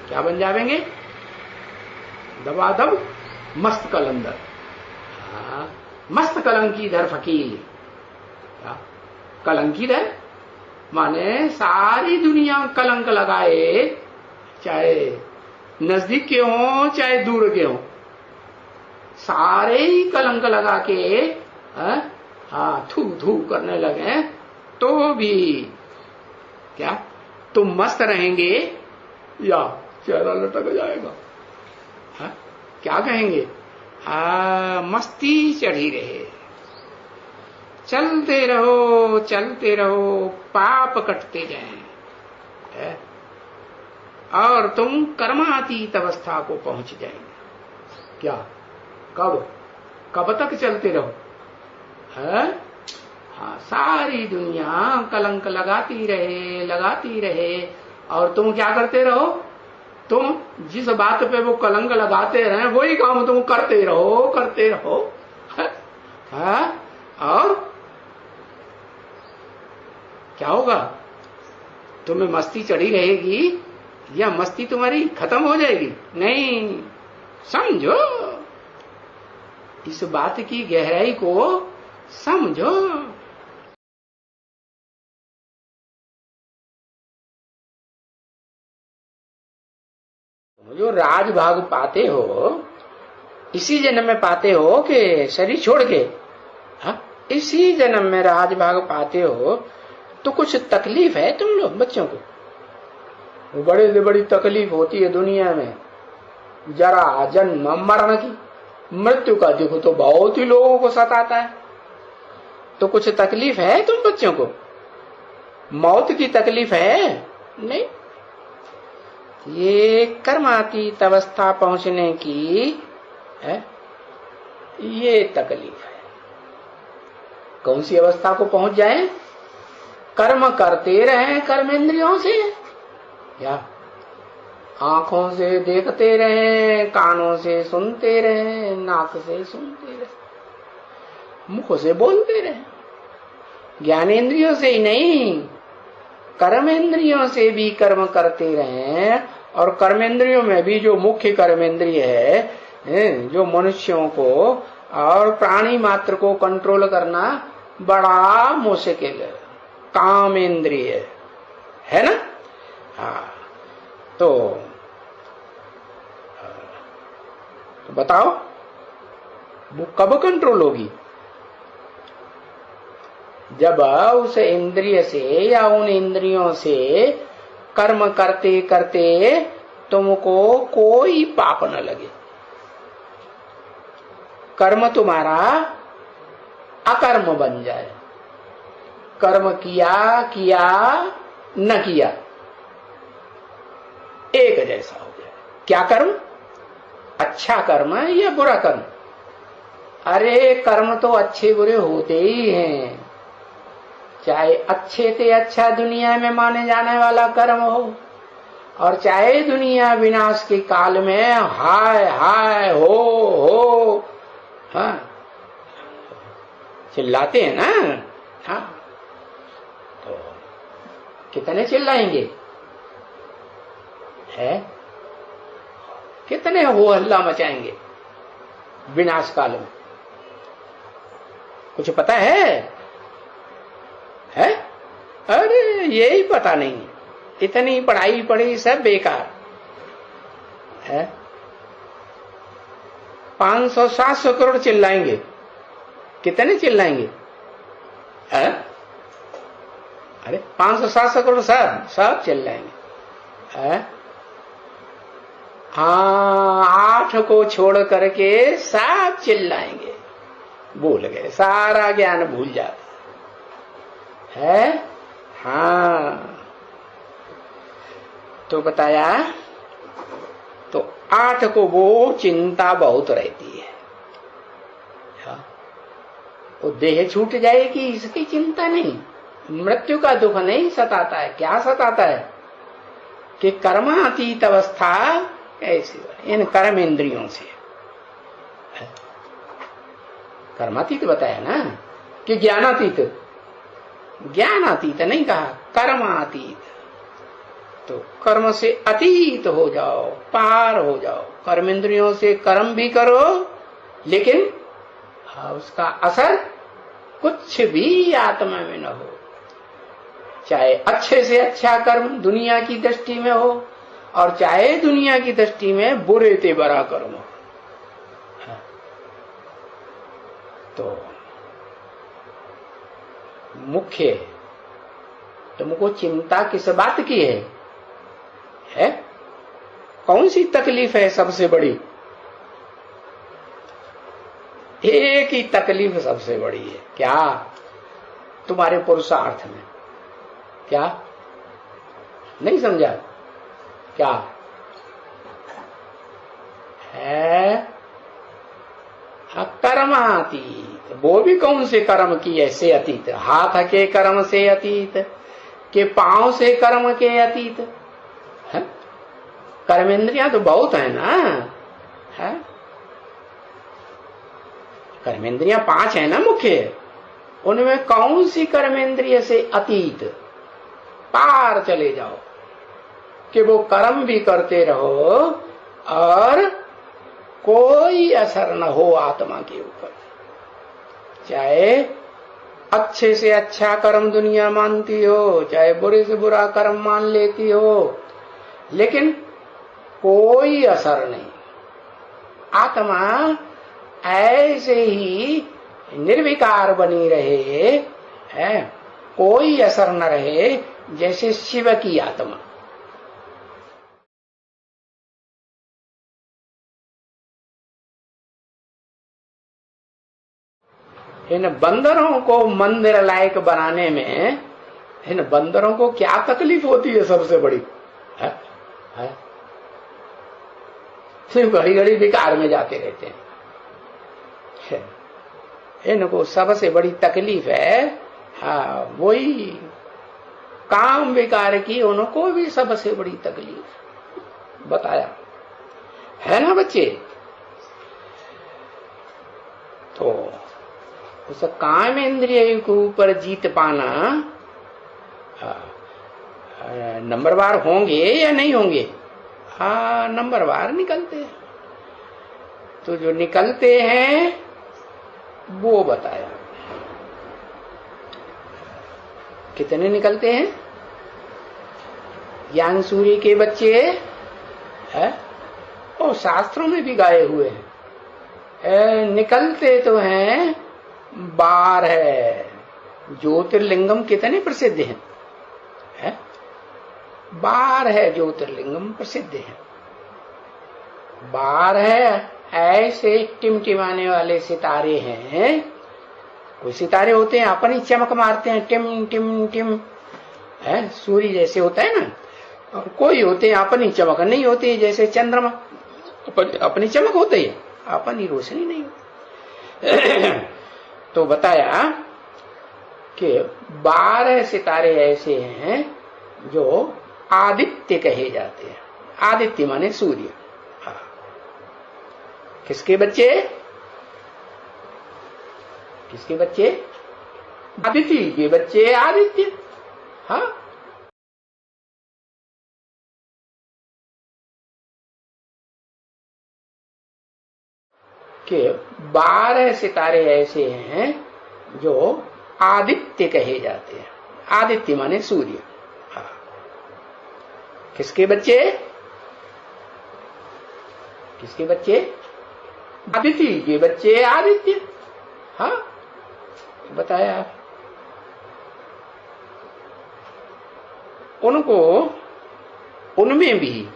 क्या बन जावेंगे? दबादब मस्त कलंदर। मस्त कलंकीधर फकीर। कलंकीधर माने सारी दुनिया कलंक लगाए, चाहे नजदीक के हों चाहे दूर के हों, सारे ही कलंक लगा के थू थू करने लगे तो भी क्या तुम मस्त रहेंगे या चेहरा लटक जाएगा? क्या कहेंगे? मस्ती चढ़ी रहे, चलते रहो, पाप कटते जाएं और तुम कर्मातीत अवस्था को पहुंच जाएंगे। क्या? कब तक चलते रहो? सारी दुनिया कलंक लगाती रहे और तुम क्या करते रहो? तुम जिस बात पे वो कलंक लगाते रहे वही काम तुम करते रहो। और क्या होगा? तुम्हें मस्ती चढ़ी रहेगी या मस्ती तुम्हारी खत्म हो जाएगी? नहीं, समझो इस बात की गहराई को, समझो। जो राजभाग पाते हो इसी जन्म में पाते हो कि शरीर छोड़ के? इसी जन्म में राजभाग पाते हो तो कुछ तकलीफ है तुम लोग बच्चों को? बड़े से बड़ी तकलीफ होती है दुनिया में, जरा जन्म मरण की। मृत्यु का दुख तो बहुत ही लोगों को सताता है। तो कुछ तकलीफ है तुम बच्चों को? मौत की तकलीफ है? नहीं। ये कर्मातीत अवस्था पहुंचने की है, ये तकलीफ है। कौन सी अवस्था को पहुंच जाए? कर्म करते रहे कर्मेंद्रियों से, या आंखों से देखते रहे, कानों से सुनते रहे, नाक से सुनते रहे, मुख से बोलते रहे। ज्ञानेंद्रियों से ही नहीं, कर्मेंद्रियों से भी कर्म करते रहे। और कर्मेंद्रियों में भी जो मुख्य कर्मेंद्रिय है, जो मनुष्यों को और प्राणी मात्र को कंट्रोल करना बड़ा मुश्किल है, कामेंद्रिय है ना। तो बताओ वो कब कंट्रोल होगी? जब उस इंद्रिय से या उन इंद्रियों से कर्म करते करते तुमको कोई पाप न लगे। कर्म तुम्हारा अकर्म बन जाए। कर्म किया न किया एक जैसा हो जाए। क्या कर्म? अच्छा कर्म या बुरा कर्म? अरे कर्म तो अच्छे बुरे होते ही हैं, चाहे अच्छे से अच्छा दुनिया में माने जाने वाला कर्म हो और चाहे दुनिया विनाश के काल में हाय हाय हो चिल्लाते हैं ना। तो कितने चिल्लाएंगे? है कितने हो हल्ला मचाएंगे विनाश काल में? कुछ पता है? अरे यही पता नहीं, इतनी पढ़ाई पढ़ी सब बेकार है। 500-700 करोड़ चिल्लाएंगे। कितने चिल्लाएंगे? अरे 500-700 करोड़ सब चिल्लाएंगे। हाँ, 8 को छोड़ करके सब चिल्लाएंगे। भूल गए, सारा ज्ञान भूल जाता है। हाँ, तो बताया, तो 8 को वो चिंता बहुत रहती है। वो देह छूट जाएगी इसकी चिंता नहीं, मृत्यु का दुख नहीं सताता है। क्या सताता है कि कर्मातीत अवस्था कैसी, इन कर्म इंद्रियों से। कर्मातीत बताया ना कि ज्ञानातीत, ज्ञानातीत नहीं कहा, कर्मातीत। तो कर्म से अतीत हो जाओ, पार हो जाओ। कर्म इंद्रियों से कर्म भी करो, लेकिन उसका असर कुछ भी आत्मा में न हो। चाहे अच्छे से अच्छा कर्म दुनिया की दृष्टि में हो, और चाहे दुनिया की दृष्टि में बुरे से बड़ा कर्म हो। तो मुख्य तुमको चिंता किस बात की है? कौन सी तकलीफ है सबसे बड़ी? एक ही तकलीफ सबसे बड़ी है। क्या? तुम्हारे पुरुषार्थ में। क्या? नहीं समझा? क्या है? कर्मातीत। वो भी कौन से कर्म की ऐसे अतीत? हाथ के कर्म से अतीत, के पांव से कर्म के अतीत है? कर्मेंद्रियां तो बहुत है ना, है? कर्मेंद्रियां 5 है ना मुख्य, उनमें कौन सी कर्मेंद्रिय से अतीत पार चले जाओ कि वो कर्म भी करते रहो और कोई असर न हो आत्मा के ऊपर। चाहे अच्छे से अच्छा कर्म दुनिया मानती हो, चाहे बुरे से बुरा कर्म मान लेती हो, लेकिन कोई असर नहीं। आत्मा ऐसे ही निर्विकार बनी रहे, है? कोई असर न रहे, जैसे शिव की आत्मा। इन बंदरों को मंदिर लायक बनाने में इन बंदरों को क्या तकलीफ होती है सबसे बड़ी? है? सिर्फ घड़ी घड़ी विकार में जाते रहते हैं। इनको सबसे बड़ी तकलीफ है, हाँ, वही काम विकार की, उनको भी सबसे बड़ी तकलीफ बताया है ना बच्चे। तो उस काम इंद्रिय के ऊपर जीत पाना, नंबरवार होंगे या नहीं होंगे? हाँ, नंबरवार निकलते हैं। तो जो निकलते हैं वो बताया। कितने निकलते हैं? ज्ञान सूर्य के बच्चे है, और शास्त्रों में भी गाए हुए हैं। निकलते तो हैं 12। ज्योतिर्लिंगम कितने प्रसिद्ध हैं? 12 ज्योतिर्लिंगम प्रसिद्ध हैं। 12 ऐसे टिमटिमाने वाले सितारे हैं। कोई सितारे होते हैं अपन ही चमक मारते हैं, टिम टिम टिम, है? सूर्य जैसे होता है ना, और कोई होते हैं अपन ही चमक नहीं होती है, जैसे चंद्रमा अपनी चमक होती है, अपन ही रोशनी नहीं होती। तो बताया कि 12 सितारे ऐसे हैं जो आदित्य कहे जाते हैं। आदित्य माने सूर्य। हाँ। किसके बच्चे? किसके बच्चे? आदित्य के बच्चे आदित्य। हाँ, कि 12 सितारे ऐसे हैं जो आदित्य कहे जाते हैं। आदित्य माने सूर्य। हाँ। किसके बच्चे? किसके बच्चे? अदिति के बच्चे आदित्य। हाँ बताया उनको, उनमें भी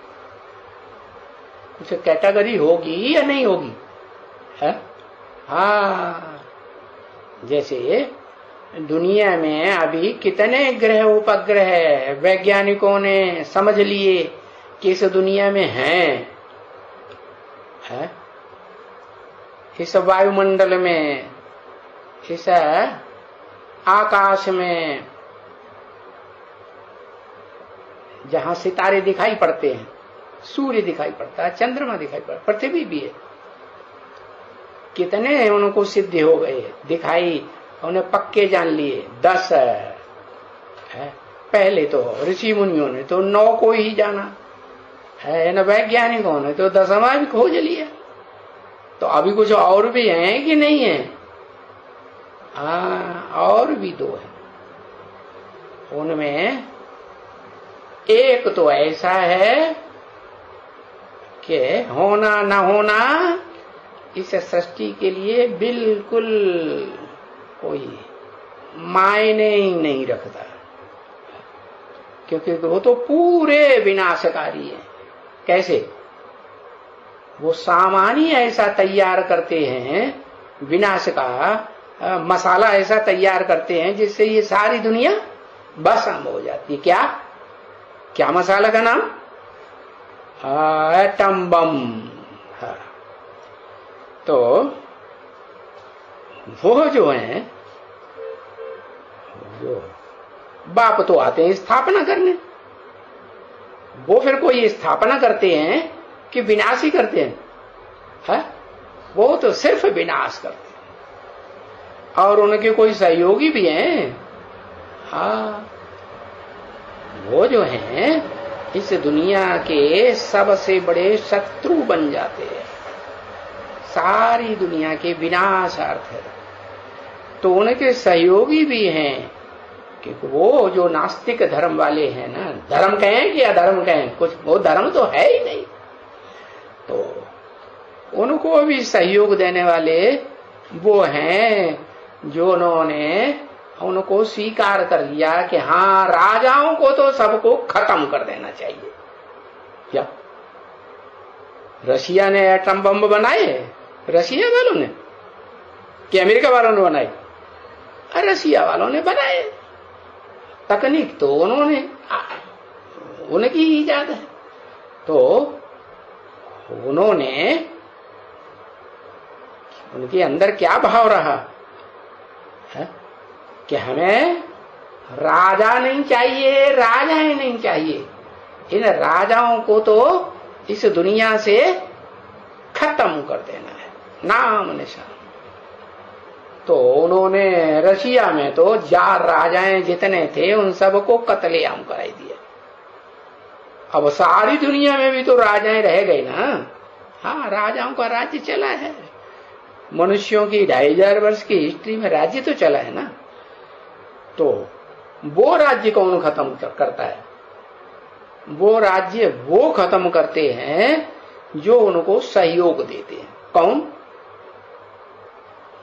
कुछ कैटेगरी होगी या नहीं होगी है? हाँ जैसे दुनिया में अभी कितने ग्रह उपग्रह वैज्ञानिकों ने समझ लिए कि इस दुनिया में है? इस वायुमंडल में, इस आकाश में जहां सितारे दिखाई पड़ते हैं, सूर्य दिखाई पड़ता है, चंद्रमा दिखाई पड़ता है, पृथ्वी भी है, कितने उनको सिद्ध हो गए, दिखाई उन्हें पक्के जान लिए। 10 है। पहले तो ऋषि मुनियों ने तो 9 को ही जाना है, न वैज्ञानिकों ने तो 10वां भी खोज लिया। तो अभी कुछ और भी हैं कि नहीं है? और भी 2 है। उनमें एक तो ऐसा है कि होना न होना इस सृष्टि के लिए बिल्कुल कोई मायने ही नहीं रखता, क्योंकि वो तो पूरे विनाशकारी है। कैसे? वो सामान्य ऐसा तैयार करते हैं, विनाश का मसाला ऐसा तैयार करते हैं जिससे ये सारी दुनिया भस्म हो जाती है। क्या क्या मसाला का नाम? Atom bomb. तो वो जो है, वो बाप तो आते हैं स्थापना करने, वो फिर कोई स्थापना करते हैं कि विनाश ही करते हैं? है? वो तो सिर्फ विनाश करते हैं। और उनके कोई सहयोगी भी हैं। हाँ वो जो हैं इस दुनिया के सबसे बड़े शत्रु बन जाते हैं, सारी दुनिया के विनाशार्थ है। तो उनके सहयोगी भी हैं कि वो जो नास्तिक धर्म वाले हैं ना, धर्म कहें कि अधर्म कहें, कुछ वो धर्म तो है ही नहीं, तो उनको भी सहयोग देने वाले वो हैं जो उन्होंने उनको स्वीकार कर लिया कि हाँ राजाओं को तो सबको खत्म कर देना चाहिए। क्या रशिया ने एटम बम बनाए? रशिया वालों ने कि अमेरिका वालों ने बनाए? रशिया वालों ने बनाए। तकनीक तो उन्होंने, उनकी ईजाद है। तो उन्होंने, उनके अंदर क्या भाव रहा है कि हमें राजा नहीं चाहिए, राजाएं नहीं चाहिए, इन राजाओं को तो इस दुनिया से खत्म कर देना है, नाम निशान। तो उन्होंने रशिया में तो 4 राजाएं जितने थे उन सबको कत्लेआम कराई दिया। अब सारी दुनिया में भी तो राजाएं रह गई ना। हाँ राजाओं का राज्य चला है, मनुष्यों की 2500 वर्ष की हिस्ट्री में राज्य तो चला है ना। तो वो राज्य कौन खत्म करता है? वो राज्य वो खत्म करते हैं जो उनको सहयोग देते हैं। कौन?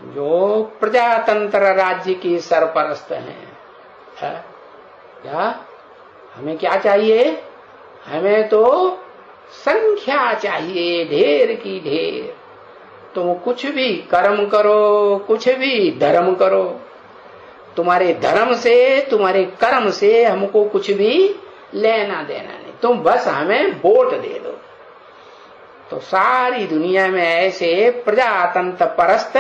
जो प्रजातंत्र राज्य की सरपरस्त हैं। क्या हमें क्या चाहिए? हमें तो संख्या चाहिए, ढेर की ढेर। तुम कुछ भी कर्म करो, कुछ भी धर्म करो, तुम्हारे धर्म से, तुम्हारे कर्म से हमको कुछ भी लेना देना नहीं, तुम बस हमें वोट दे दो। तो सारी दुनिया में ऐसे प्रजातंत्र परस्त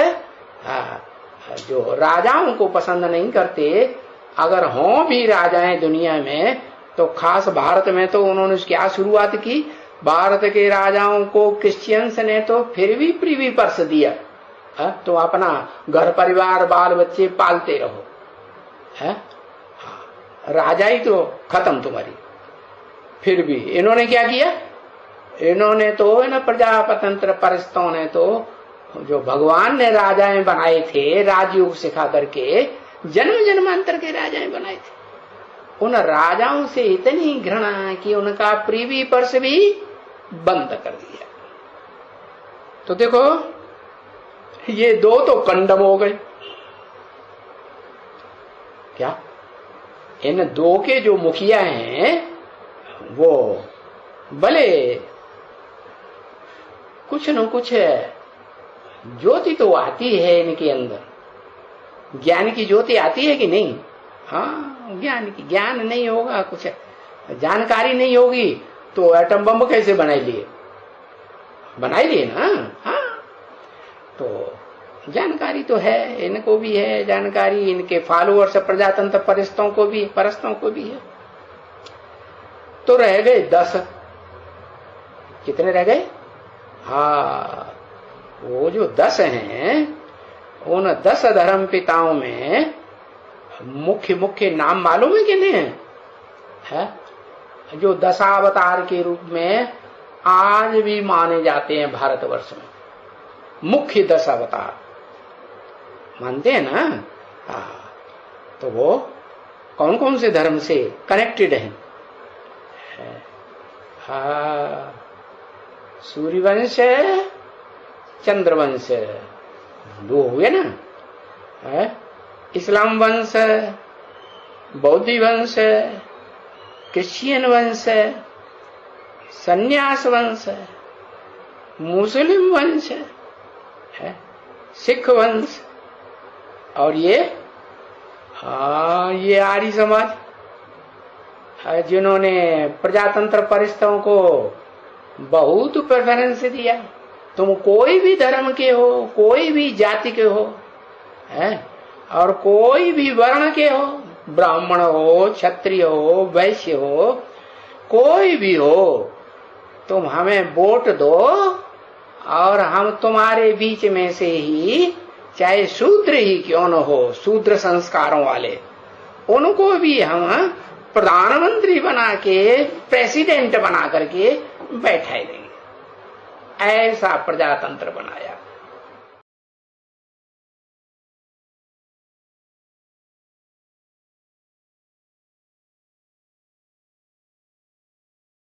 जो राजाओं को पसंद नहीं करते, अगर हों भी राजाएं दुनिया में, तो खास भारत में तो उन्होंने क्या शुरुआत की? भारत के राजाओं को क्रिश्चियंस ने तो फिर भी प्रिवी पर्स दिया, तो अपना घर परिवार बाल बच्चे पालते रहो, है? राजा ही तो खत्म तुम्हारी। फिर भी इन्होंने क्या किया? इन्होंने तो ना प्रजातंत्र परस्तों ने तो जो भगवान ने राजाएं बनाए थे राजयोग सिखा करके, जन्म जन्मांतर के राजाएं बनाए थे, उन राजाओं से इतनी घृणा कि उनका प्रीवी पर्स भी बंद कर दिया। तो देखो ये दो तो कंडम हो गए। क्या इन दो के जो मुखिया हैं वो भले कुछ न कुछ ज्योति तो आती है इनके अंदर, ज्ञान की ज्योति आती है कि नहीं? हाँ, ज्ञान नहीं होगा, कुछ जानकारी नहीं होगी तो एटम बम कैसे बनाई लिए ना। हाँ, तो जानकारी तो है, इनको भी है जानकारी, इनके फॉलोअर्स प्रजातंत्र परस्तों को भी है। तो रह गए 10। कितने रह गए? हाँ, वो जो 10 हैं उन 10 धर्म पिताओं में मुख्य नाम मालूम है कि नहीं है? जो दशावतार के रूप में आज भी माने जाते हैं भारतवर्ष में, मुख्य 10 अवतार मानते हैं ना। हाँ, तो वो कौन कौन से धर्म से कनेक्टेड हैं? हाँ, सूर्यवंश, चंद्रवंश 2 हुए ना। इस्लाम वंश, बौद्ध वंश, क्रिश्चियन वंश, सन्यास वंश, मुस्लिम वंश, सिख वंश, और ये आर्य समाज, जिन्होंने प्रजातंत्र परिस्तों को बहुत प्रेफरेंस दिया। तुम कोई भी धर्म के हो, कोई भी जाति के हो, और कोई भी वर्ण के हो, ब्राह्मण हो, क्षत्रिय हो, वैश्य हो, कोई भी हो, तुम हमें वोट दो और हम तुम्हारे बीच में से ही, चाहे शूद्र ही क्यों न हो, शूद्र संस्कारों वाले, उनको भी हम प्रधानमंत्री बना के, प्रेसिडेंट बना करके बैठा देंगे। ऐसा प्रजातंत्र बनाया।